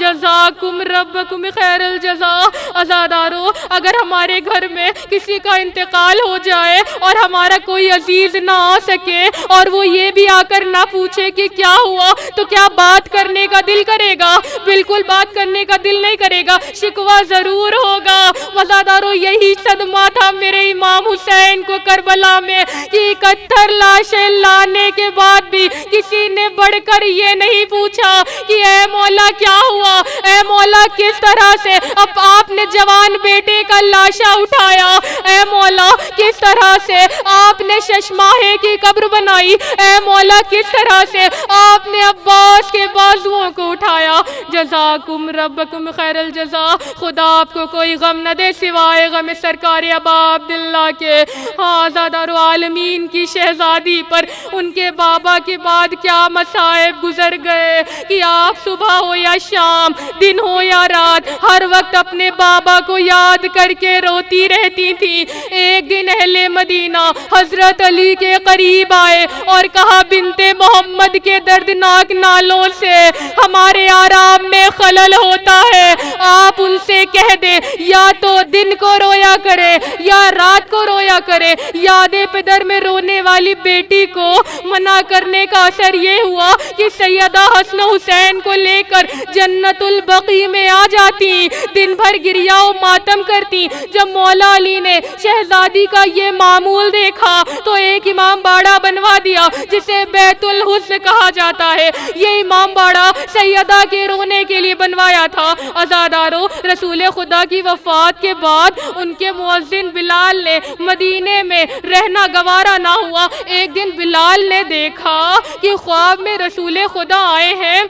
جزاکم ربکم خیر الجزا۔ عزادارو، اگر ہمارے گھر میں کسی کا انتقال ہو جائے اور ہمارا کوئی عزیز نہ آ سکے اور وہ یہ بھی آ کر نہ پوچھے کہ کیا ہوا تو کیا بات کرنے کا دل کرے گا؟ بالکل بات کرنے کا دل نہیں کرے گا، شکوہ ضرور ہوگا۔ عزادارو، یہی صدمہ تھا میرے امام حسین کو کربلا میں کہ 71 لاشیں لانے کے بعد بھی کسی نے بڑھ کر یہ نہیں پوچھا کہ اے مولا کیا ہوا، اے مولا کس طرح سے اب آپ نے جوان بیٹے کا لاشا اٹھایا، مولا، اے مولا کس طرح سے آپ نے ششماہے کی قبر بنائی، اے مولا کس طرح سے آپ نے عباس کے بازوؤں کو اٹھایا۔ جزاکم ربکم خیر الجزا، خدا آپ کو کوئی غم نہ دے سوائے غم سرکار ابا عبداللہ کے۔ ہاں زادہ رو عالمین کی شہزادی پر ان کے بابا کے بعد کیا مصائب گزر گئے کہ آپ صبح ہو یا شام، دن ہو یا رات، ہر وقت اپنے بابا کو یاد کر کے روتی رہتی تھی۔ ایک دن اہل مدینہ حضرت علی کے قریب آئے اور کہا بنت محمد کے دردناک نالوں سے ہمارے آرام میں خلل ہوتا ہے، آپ ان سے کہہ دیں یا تو دن کو رویا کرے یا رات کو رویا کرے۔ یاد پدر میں رونے والی بیٹی کو منع کرنے کا اثر یہ ہوا کہ سیدہ حسن حسین کو لے کر جنت البقیع میں آ جاتی، دن بھر گریا و ماتم کرتی۔ جب مولا علی نے شہزادی کا یہ معمول دیکھا تو ایک امام باڑہ بنوا دیا جسے بیت الحسن کہا جاتا ہے۔ یہ امام باڑہ سیدہ کے رونے کے لیے بنوایا تھا۔ عزادارو، رسول خدا کی وفات کے بعد ان کے مؤذن بلال نے مدینے میں رہنا گوارا نہ ہوا۔ ایک دن بلال نے دیکھا کہ خواب میں رسول خدا آئے ہیں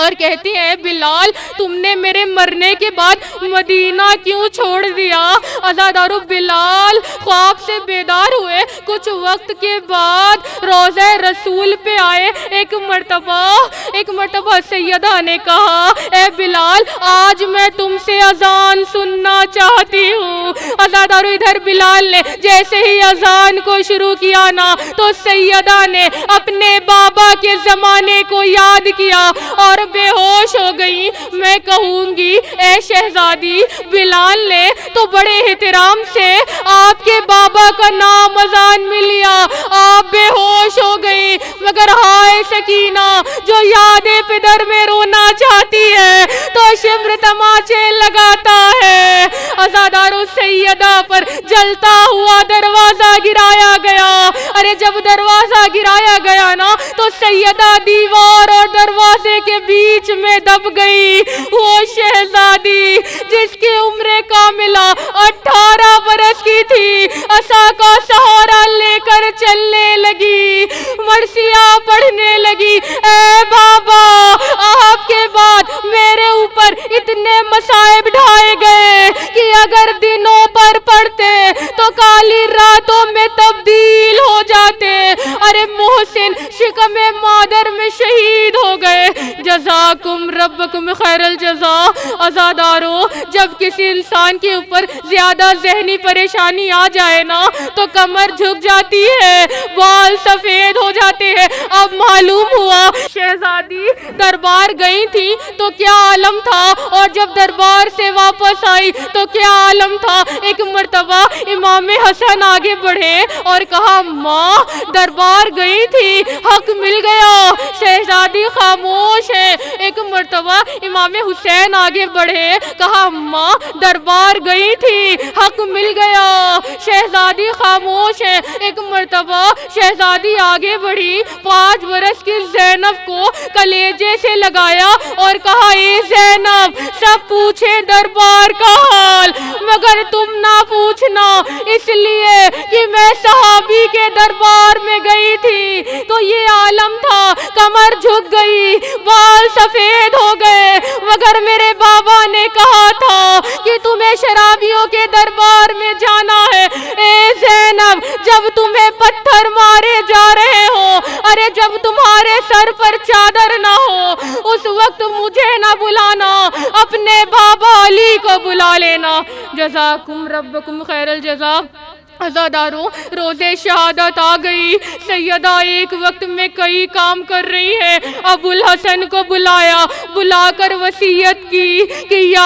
اور کہتے ہیں بلال تم نے میرے مرنے کے بعد مدینہ کیوں چھوڑ دیا؟ عزادارو، بلال خواب سے بیدار ہوئے، کچھ وقت کے بعد روضہ رسول پہ آئے۔ ایک مرتبہ سیدہ نے کہا اے بلال آج میں تم سے اذان سننا چاہتی ہوں۔ عزادارو، ادھر بلال نے جیسے ہی اذان کو شروع کیا نا تو سیدہ نے اپنے بابا کے زمانے کو یاد کیا اور بے ہوش ہو گئی۔ میں کہوں گی اے شہزادی، بلال نے تو بڑے احترام سے آپ کے بابا کا نام اذان میں لیا، آپ بے ہوش ہو گئی، مگر ہائے سکینہ جو یاد پدر میں رونا چاہتی ہے تو شمر تماچے لگاتا ہے۔ عزادارو، سیدہ پر جلتا ہوا دروازہ گرایا گیا۔ ارے جب دروازہ گرایا گیا نا تو سیدہ دیوار اور دروازے کے بیچ میں دب گئی۔ وہ شہزادی جس کی عمر کاملہ 18 برس کی تھی عصا کا سہارا لے کر چلنے لگی، مرثیہ پڑھنے لگی، اے بابا آپ کے بعد میرے اوپر اتنے مصائب ڈھائے گئے کہ اگر دنوں پر پڑھتے تو کالی راتوں میں تبدیل ہو جاتے۔ ارے محسن شکم مادر میں شہید ہو گئے۔ جزاکم ربکم خیر الجزا۔ عزادارو، جب کسی انسان کے اوپر زیادہ ذہنی پریشانی آ جائے نا تو کمر جھک جاتی ہے، بال سفید ہو جاتے ہیں۔ اب معلوم ہوا شہزادی دربار گئی تھی تو کیا عالم تھا اور جب دربار سے واپس آئی تو کیا عالم تھا۔ ایک مرتبہ امام حسن آگے بڑھے اور کہا ماں دربار گئی تھی، حق مل گیا۔ شہزادی خاموش ہے۔ ایک مرتبہ امام حسین آگے بڑھے، کہا ماں دربار گئی تھی، حق مل گیا۔ شہزادی خاموش ہے۔ ایک مرتبہ شہزادی آگے بڑھی، 5 برس کی زینب کو کلیجے سے لگایا اور کہا اے زینب سب پوچھے دربار کا حال مگر تم نہ پوچھنا، اس لیے کہ میں صحابی کے دربار میں گئی تھی تو یہ عالم تھا، کمر جھک گئی، بال سفید ہو گئے، مگر میرے بابا نے کہا تھا کہ تمہیں شرابیوں کے دربار میں جانا ہے۔ اے زینب جب تمہیں پتھر مارے جا رہے ہو، ارے جب تمہارے سر پر چادر نہ ہو اس وقت مجھے نہ بلانا، اپنے بابا علی کو بلا لینا۔ جزاکم ربکم خیر الجزا۔ عزاداروں، روز شہادت آ گئی۔ سیدہ ایک وقت میں کئی کام کر رہی ہے۔ ابو الحسن کو بلایا، بلا کر وصیت کی کہ یا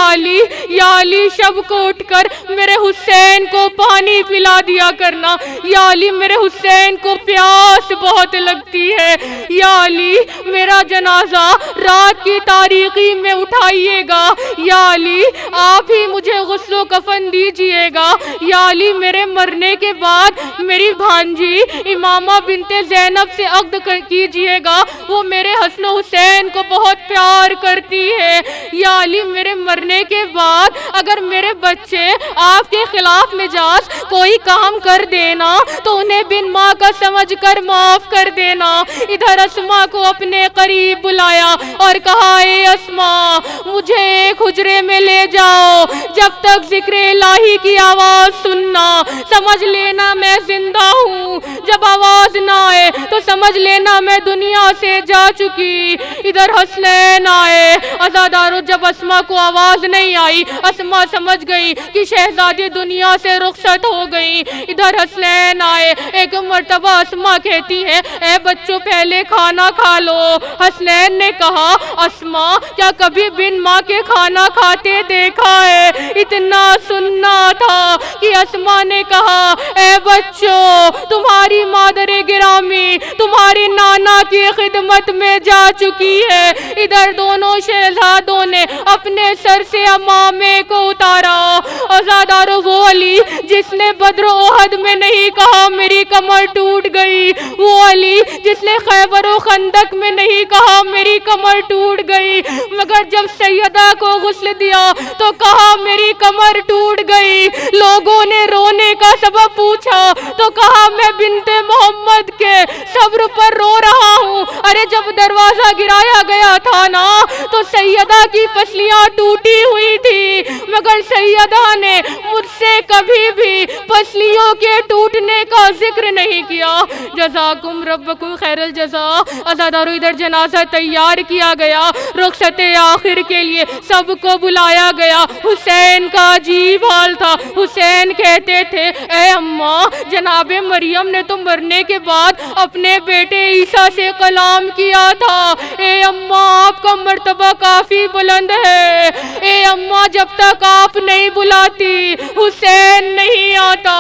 علی شب کو اٹھ کر میرے حسین کو پانی پلا دیا کرنا، یا علی میرے حسین کو پیاس بہت لگتی ہے، یا علی میرا جنازہ رات کی تاریکی میں اٹھائیے گا، یا علی آپ ہی مجھے غسل و کفن دیجئے گا، یا علی میرے مرنے مرنے کے بعد میری بھانجی امامہ بنت زینب سے عقد کیجئے گا، وہ میرے حسن و حسین کو بہت پیار کرتی ہے۔ یا علی میرے مرنے کے بعد اگر میرے بچے آپ کے خلاف مزاج کوئی کام کر دینا تو انہیں بن ماں کا سمجھ کر معاف کر دینا۔ ادھر اسماء کو اپنے قریب بلایا اور کہا اے اسماء مجھے ایک حجرے میں لے جاؤ، جب تک ذکر الہی کی آواز سننا سمجھ لینا میں زندہ ہوں، جب آواز نہ آئے تو سمجھ لینا میں دنیا سے جا چکی۔ ادھر حسنین آئے، عزادارو جب اسماء کو آواز نہیں آئی اسماء سمجھ گئی کہ شہزادی دنیا سے رخصت ہو گئی۔ ادھر حسنین آئے، ایک مرتبہ اسماء کہتی ہے اے بچوں پہلے کھانا کھا لو۔ حسنین نے کہا اسماء کیا کبھی بن ماں کے کھانا کھاتے دیکھا ہے؟ اتنا سننا تھا کہ اسماء نے کہا اے بچوں تمہاری مادر گرامی تمہاری نانا کی خدمت میں جا چکی ہے۔ ادھر دونوں شہزادوں نے اپنے سر سے امامے کو اتارا۔ عزادارو وہ علی جس نے بدر و احد میں نہیں کہا میری کمر ٹوٹ گئی، وہ علی جس نے خیبر و خندق میں نہیں کہا میری کمر ٹوٹ گئی، مگر جب سیدہ کو غسل دیا تو کہا میری کمر ٹوٹ گئی۔ لوگوں نے رونے کا سبب پوچھا تو کہا میں بنت محمد کے صبر پر رو رہا ہوں۔ ارے جب دروازہ گرایا گیا تھا نا تو سیدہ کی پسلیاں ٹوٹی ہوئی تھی، مگر سیدہ نے مجھ سے کبھی بھی پسلیوں کے ٹوٹنے کا ذکر نہیں کیا۔ جزاکم ربکم خیر الجزا۔ عزادارو ادھر جنازہ تیار کیا گیا، رخصت آخر کے لیے سب کو بلایا گیا۔ حسین کا عجیب حال تھا، حسین کہتے تھے اے اماں جناب مریم نے تو مرنے کے بعد اپنے بیٹے عیسیٰ سے کلام کیا تھا، اے اماں آپ کا مرتبہ کافی بلند ہے، اے اماں جب تک آپ نہیں بلاتی حسین نہیں آتا۔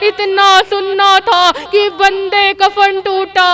اتنا سننا تھا کہ بندے کفن ٹوٹا،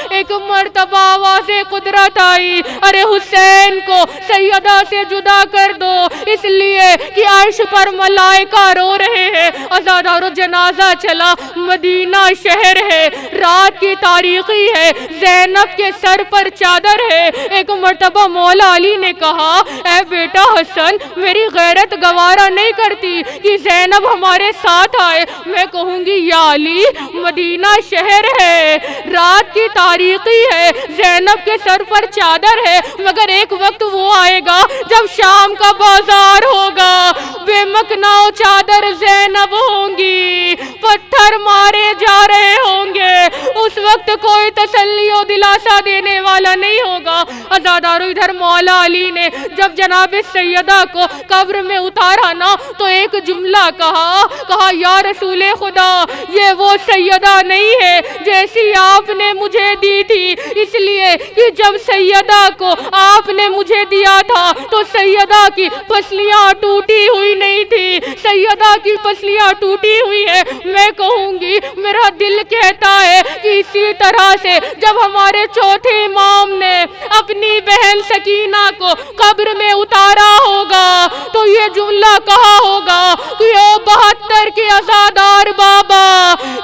ایک مرتبہ آواز قدرت آئی ارے حسین کو سیدہ سے جدا کر دو اس لیے کہ عرش پر ملائکہ رو رہے ہیں۔ عزادارو جنازہ چلا، مدینہ شہر ہے، رات کی تاریخی ہے، زینب کے سر پر چادر ہے۔ ایک مرتبہ مولا علی نے کہا اے بیٹا حسن میری غیرت گوارا نہیں کرتی کہ زینب ہمارے ساتھ آئے، میں کہوں گی یا علی مدینہ شہر ہے، رات کی تاریخی ہے، زینب کے سر پر چادر ہے، مگر ایک وقت وہ آئے گا جب شام کا بازار ہوگا، بے مکنا و چادر زینب ہوں گی، پتھر مارے جا رہے ہوں گے، اس وقت کوئی تسلی و دلاسا دینے والا نہیں ہوگا۔ عزادارو ادھر مولا علی نے جب جناب سیدہ کو قبر میں اتارا نا تو ایک جملہ کہا یا رسول خدا یہ وہ سیدہ نہیں ہے جیسی آپ نے مجھے دی تھی، اس لیے کہ جب سیدہ کو آپ نے مجھے دیا تھا تو سیدہ کی پسلیاں ٹوٹی ہوئی نہیں تھی، سیدہ کی پسلیاں ٹوٹی ہوئی ہے۔ میں کہوں گی میرا دل کہتا ہے کہ اسی طرح سے جب ہمارے چوتھے امام نے اپنی بہن سکینہ کو قبر میں اتارا ہوگا تو یہ جملہ کہا ہوگا کہ او 72 کے عزادار بابا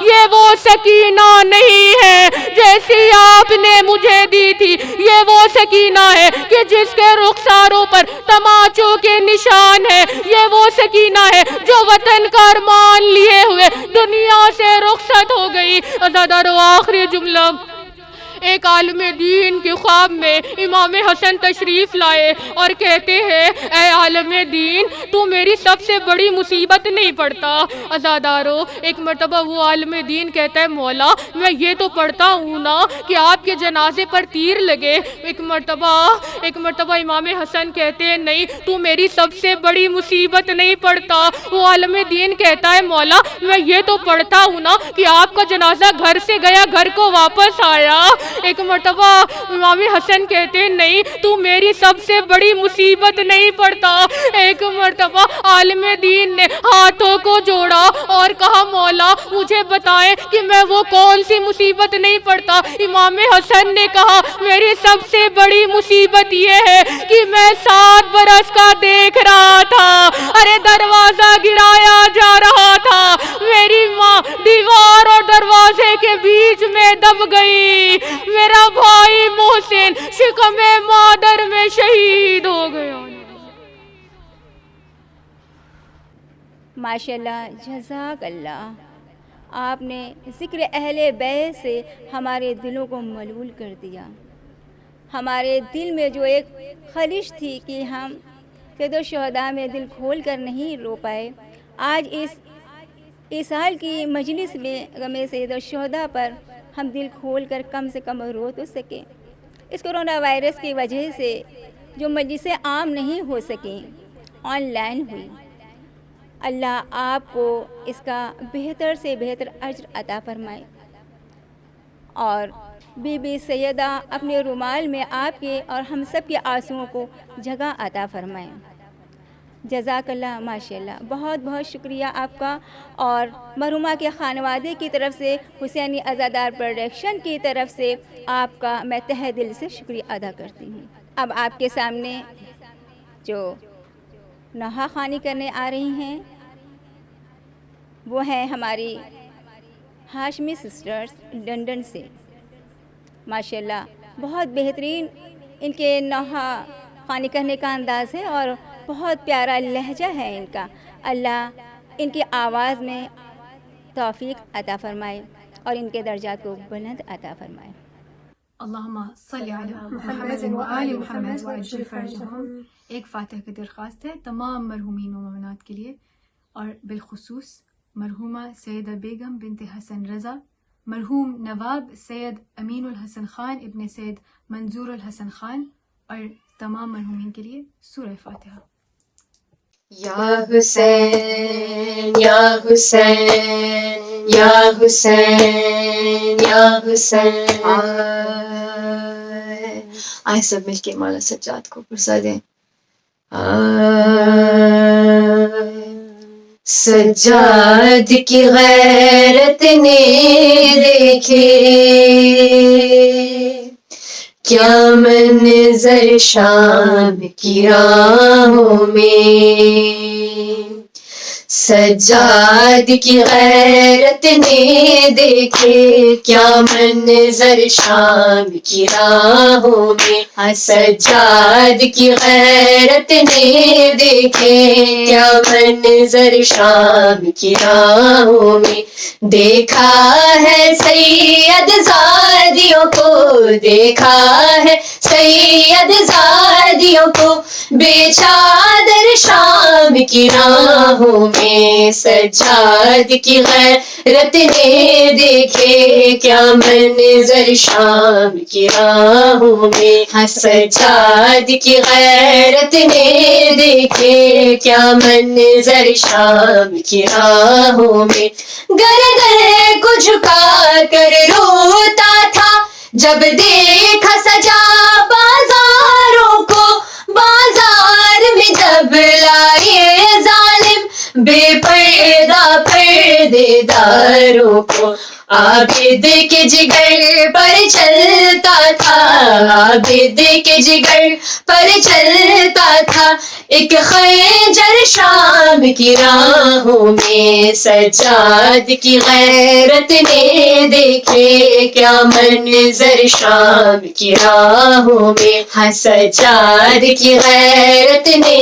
یہ وہ سکینہ نہیں ہے جیسی آپ نے مجھے دی تھی، یہ وہ سکینہ ہے کہ جس کے رخساروں پر تماچوں کے نشان ہے، یہ وہ سکینہ ہے جو وطن کا ارمان لیے ہوئے دنیا سے رخصت ہو گئی۔ عزادارو آخری جملہ، ایک عالم دین کے خواب میں امام حسن تشریف لائے اور کہتے ہیں اے عالم دین تو میری سب سے بڑی مصیبت نہیں پڑھتا۔ عزادارو ایک مرتبہ وہ عالم دین کہتا ہے مولا میں یہ تو پڑھتا ہوں نا کہ آپ کے جنازے پر تیر لگے۔ ایک مرتبہ امام حسن کہتے ہیں نہیں تو میری سب سے بڑی مصیبت نہیں پڑھتا۔ وہ عالم دین کہتا ہے مولا میں یہ تو پڑھتا ہوں نا کہ آپ کا جنازہ گھر سے گیا گھر کو واپس آیا۔ ایک مرتبہ امام حسن کہتے ہیں نہیں تو میری سب سے بڑی مصیبت نہیں پڑھتا۔ ایک مرتبہ عالم دین نے ہاتھوں کو جوڑا اور کہا مولا مجھے بتائیں کہ میں وہ کون سی مصیبت نہیں پڑھتا۔ امام حسن نے کہا میری سب سے بڑی مصیبت یہ ہے کہ میں 7 برس کا دیکھ رہا تھا، ارے دروازہ گرایا جا رہا تھا، میری ماں میرا بھائی محسن شکم مادر میں شہید ہو گیا. ماشاءاللہ، جزاک اللہ. آپ نے ذکر اہل بیت سے ہمارے دلوں کو ملول کر دیا. ہمارے دل میں جو ایک خلش تھی کہ ہم سید الشہداء میں دل کھول کر نہیں رو پائے، آج اس سال کی مجلس میں غم سید الشہداء پر ہم دل کھول کر کم سے کم رو تو سکیں. اس کرونا وائرس کی وجہ سے جو مجلسیں عام نہیں ہو سکیں، آن لائن ہوئی. اللہ آپ کو اس کا بہتر سے بہتر اجر عطا فرمائے، اور بی بی سیدہ اپنے رومال میں آپ کے اور ہم سب کے آنسوؤں کو جگہ عطا فرمائیں. جزاک اللہ. ماشاء اللہ، بہت بہت شکریہ آپ کا، اور مرحومہ کے خانوادے کی طرف سے، حسینی عزادار پروڈکشن کی طرف سے آپ کا میں تہہ دل سے شکریہ ادا کرتی ہوں. اب آپ کے سامنے جو نوحہ خوانی کرنے آ رہی ہیں وہ ہیں ہماری ہاشمی سسٹرز لنڈن سے. ماشاءاللہ بہت بہترین ان کے نوحہ خوانی کرنے کا انداز ہے اور بہت پیارا لہجہ ہے ان کا. اللہ ان کی آواز میں توفیق عطا فرمائے اور ان کے درجات کو بلند عطا فرمائے. اللہم صلی علی محمد و آل محمد و عجل فرجہم. ایک فاتحہ کی درخواست ہے تمام مرحومین و مومنات کے لیے، اور بالخصوص مرحومہ سیدہ بیگم بنت حسن رضا، مرحوم نواب سید امین الحسن خان ابن سید منظور الحسن خان، اور تمام مرحومین کے لیے سورہ فاتحہ. یا حسین یا حسین یا حسین یا حسین. آئے سب مل کے مولا سجاد کو پرسا دیں. سجاد کی غیرت نے دیکھے کیا منظر شام کی راہوں میں. سجاد کی غیرت نے دیکھے کیا منظر شام کی راہوں میں. سجاد کی غیرت نے دیکھے کیا منظر شام کی راہوں میں. دیکھا ہے سید زادیوں کو، دیکھا ہے سید زادیوں کو بے چادر شام کی راہوں میں. سجاد کی غیرت نے دیکھے کیا منظر شام کی راہوں میں. سجاد کی غیرت نے دیکھے کیا منظر شام کی راہوں میں. گردن کو جھکا کر روتا تھا جب دیکھا سجا بازاروں کو. بازار میں جب لائے ظالم بے پردہ پردے داروں کو. عابد کے جگر پر چلتا تھا، عابد کے جگر پر چلتا تھا ایک خنجر شام کی راہوں میں. سجاد کی غیرت نے دیکھے کیا منظر شام کی راہوں میں. سجاد کی غیرت نے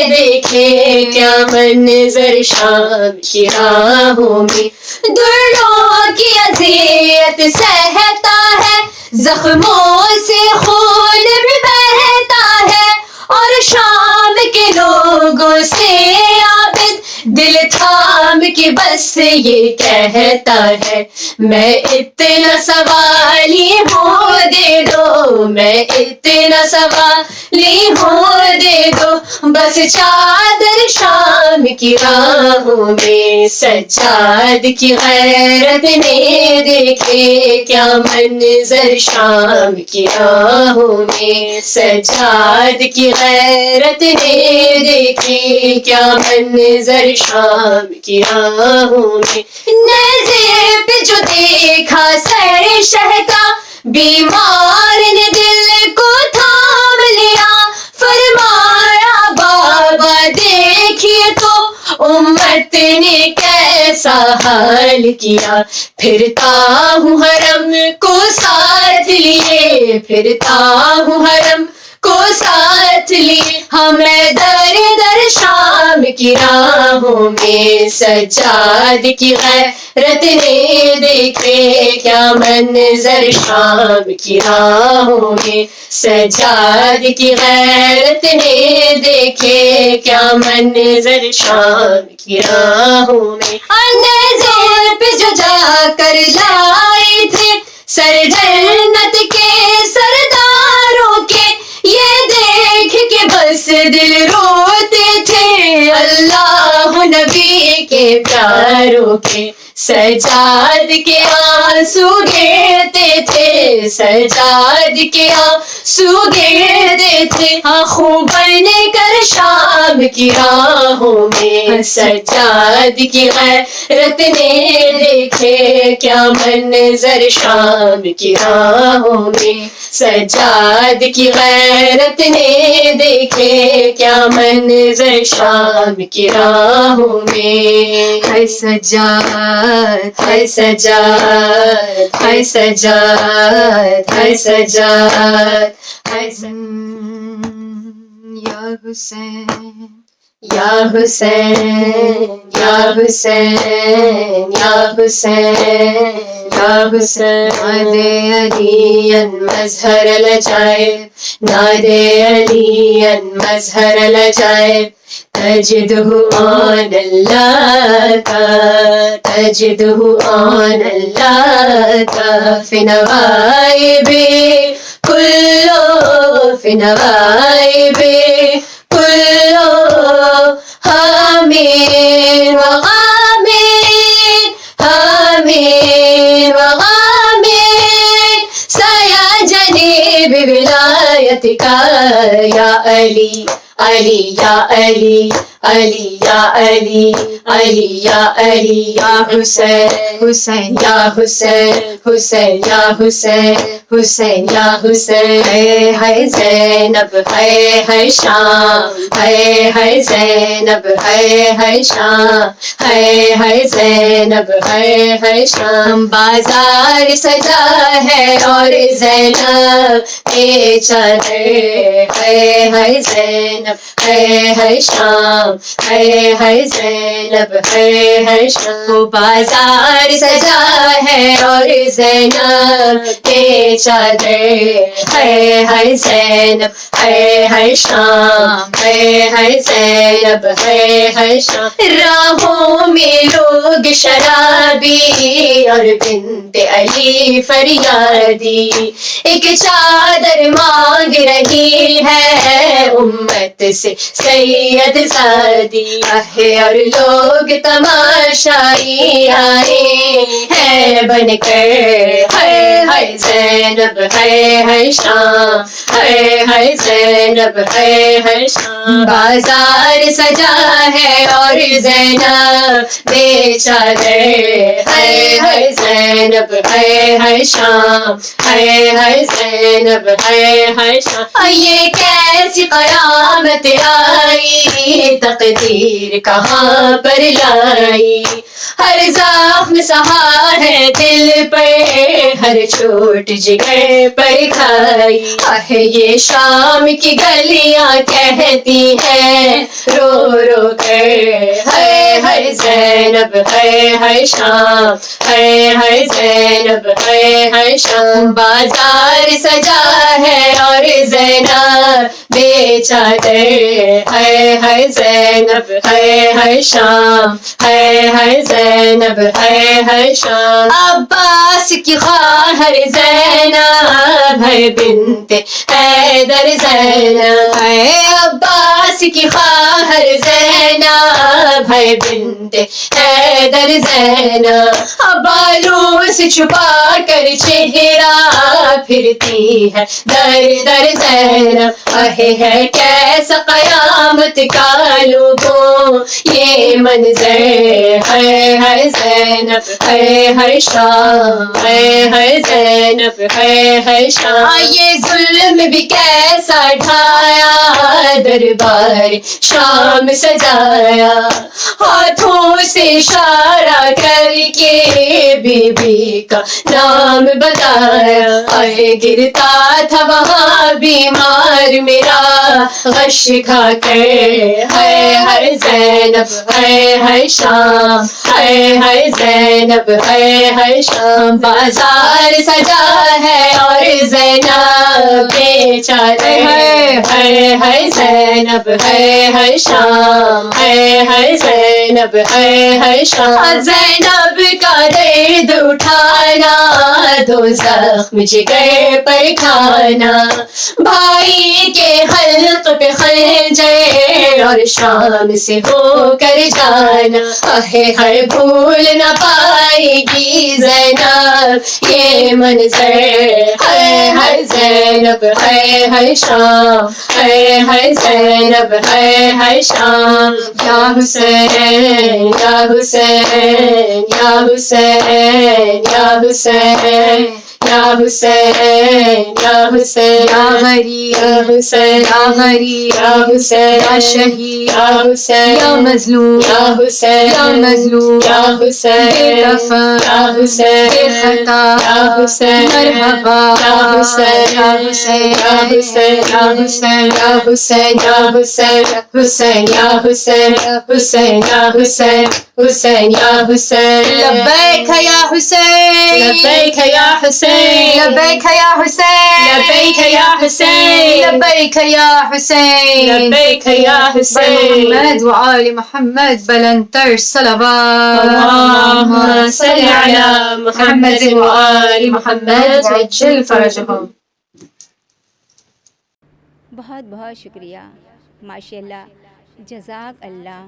دیکھے کیا منظر شام کی راہوں میں. دلوں کی اذیت سہتا ہے، زخموں سے خون بھی بہتا ہے، اور شام کے لوگوں سے عابد دل تھام کے بس یہ کہتا ہے میں اتنا سوالی ہوں دے دو، میں اتنا سوالی ہوں دے دو بس چادر شام کی راہوں میں. سجاد کی غیرت نے دیکھے کیا منظر شام کی راہوں میں. سجاد کی غیرت نے دیکھے کیا منظر شام کی راہوں میں. نیزے پہ جو دیکھا سر شہ کا بیمار نے دل کو تھام لیا. فرمایا بابا دیکھیے تو امت نے کیسے ایسا حال کیا. پھرتا ہوں حرم کو ساتھ لیے, پھرتا ہوں حرم کو ساتھ لیے. ہاں میں در در شام کی راہوں میں, سجاد کی غیرت نے دیکھے کیا منظر شام کی راہوں میں. سجاد کی غیرت نے دیکھے کیا منظر شام کی راہوں میں. اندھیر پہ جو جا کر لائے تھے سر جنت کے سرداروں کے, یہ دیکھ کے بس دل روتے تھے اللہ نبی کے پیاروں کے. سجاد کے آنسو گرتے تھے, سجاد کے آنسو گرتے تھے, آنکھوں بن کر شام کی راہوں میں. سجاد کی غیرت نے دیکھے کیا منظر شام کی راہوں میں. سجاد کی غیرت نے دیکھے کیا منظر شام کی راہوں میں. ہے سجاد, ہے سجاد, ہے سجاد, ہے سجاد, ہے یا حسین, یا حسین, یا حسین, یا حسین, یا حسین. نادے علی مظہر العجائب, نادے علی مظہر العجائب. تجدہ آن اللہ کا, تجدہ آن اللہ کا, فی نوائب کلو, فی نوائب کلو, حامین وغامین, حامین وغامین. سایہ جنیب ولایت کا یا علی, علی یا علی, علی یا علی, علی یا علی. یا حسین, حسین یا حسین, حسین یا حسین, حسین یا حسین. ہے زینب, ہے شام, ہے زینب, ہے شام, ہے زینب, ہے شام. بازار سجا ہے اور زینب کے چادر, ہے زینب, ہے شام, ہے زینب, ہے شام. بازار سجا ہے اور زینب کے چادر, ہے زینب, ہے شام, ہے زینب, ہے شام. راہوں میں لوگ شرابی اور بنت علی فریادی, ایک چادر مانگ رہی ہے امت سے سید زادی. اور لوگ تماشائی آئے ہیں بن کر, ہے زینب, ہے شام, ہے زینب, ہے شام. بازار سجا ہے اور زینب بے چادر, ہے زینب, ہے شام, ہے زینب, ہے شام. یہ کیسی قیامت آئی, تقدیر کہاں پر لائی. ہر زخم سہا ہے دل پر, ہر چوٹ جگر پر کھائی. یہ شام کی گلیاں کہتی ہیں رو رو کر, ہے زینب, ہے شام, ہے زینب, ہے شام. بازار سجا ہے اور زینب بے چادر, ہے زینب, ہے شام, ہے زینب, ہے شام. عباس کی خواہر زینب ہے بنت حیدر زینب, ہے عباس کی خواہر زینب ہے بنت حیدر زینب. بالوں سے چھپا کر چہرہ پھرتی ہے در در زینب. ہے کیسا قیامت کا لوگوں یہ منظر, ہے زینب, ہے شام, ہے زینب, ہے شام. یہ ظلم بھی کیسا ڈھایا دربار ساری شام سجایا، ہاتھوں سے اشارہ کر کے بی بی کا نام بتایا، اے گرتا تھا وہاں بیمار میرا غش کھا کر، ہے زینب ہے شام، ہے زینب ہے شام، بازار سجا ہے اور زینب بیچارے، ہے زینب ہے شام، ہے زینب ہے شام، زینب کا درد اٹھانا، دو زخم جگر پر کھانا، بھائی کے حلق پہ خنجر اور شام سے ہو کر جانا، ہے بھول نہ پائے گی زینب یہ منظر، ہے زینب ہے شام، ہے زینب ہے شام، یا حسین یا حسین یا حسین یا حسین یا حسین یا حسین یا غریب یا حسین یا غریب یا حسین یا شہید یا حسین یا مظلوم یا حسین یا مظلوم یا حسین بے دفن یا حسین بے خطا یا حسین مرحبا یا حسین یا حسین یا حسین یا حسین یا حسین یا حسین حسین یا حسین حسین یا حسین حسین یا حسین، لبیک یا حسین لبیک یا حسین لبیک یا حسین لبیک یا حسین لبیک یا حسین لبیک یا حسین، محمد وآل محمد بلندتر صلوات، اللهم صل علی محمد وآل محمد وعجل فرجهم۔ بہت بہت شکریہ، ماشاء اللہ، جزاک اللہ،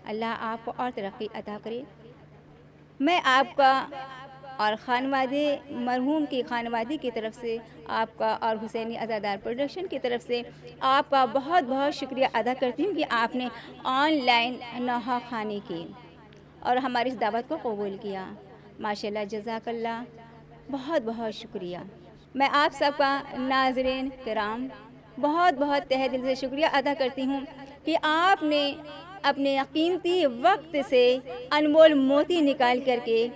اللہ آپ کو اور ترقی عطا کرے۔ میں آپ کا اور خانوادے مرحوم کی خانوادے کی طرف سے آپ کا اور حسینی ازادار پروڈکشن کی طرف سے آپ کا بہت بہت شکریہ ادا کرتی ہوں کہ آپ نے آن لائن نوحہ خوانی کی اور ہماری اس دعوت کو قبول کیا۔ ماشاءاللہ، جزاک اللہ، بہت بہت شکریہ۔ میں آپ سب کا ناظرین کرام بہت بہت تہہ دل سے شکریہ ادا کرتی ہوں کہ آپ نے اپنے قیمتی وقت سے انمول موتی نکال کر کے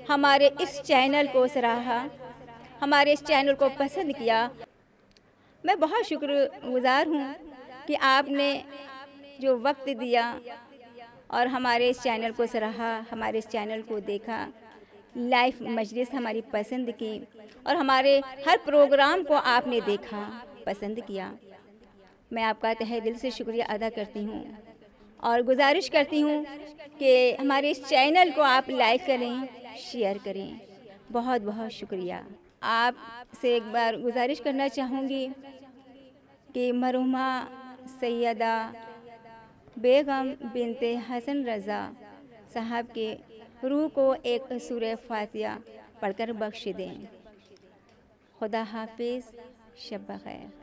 ہمارے اس چینل کو سراہا، ہمارے اس چینل کو پسند کیا۔ میں بہت شکر گزار ہوں کہ آپ نے جو وقت دیا اور ہمارے اس چینل کو سراہا، ہمارے اس چینل کو دیکھا، لائیو مجلس ہماری پسند کی اور ہمارے ہر پروگرام کو آپ نے دیکھا، پسند کیا۔ میں آپ کا تہہ دل سے شکریہ ادا کرتی ہوں اور گزارش کرتی ہوں کہ ہمارے اس چینل کو آپ لائک کریں، شیئر کریں۔ بہت بہت شکریہ۔ آپ سے ایک بار گزارش کرنا چاہوں گی کہ مرحومہ سیدہ بیگم بنت حسن رضا صاحب کے روح کو ایک سورہ فاتحہ پڑھ کر بخش دیں۔ خدا حافظ، شب بخیر۔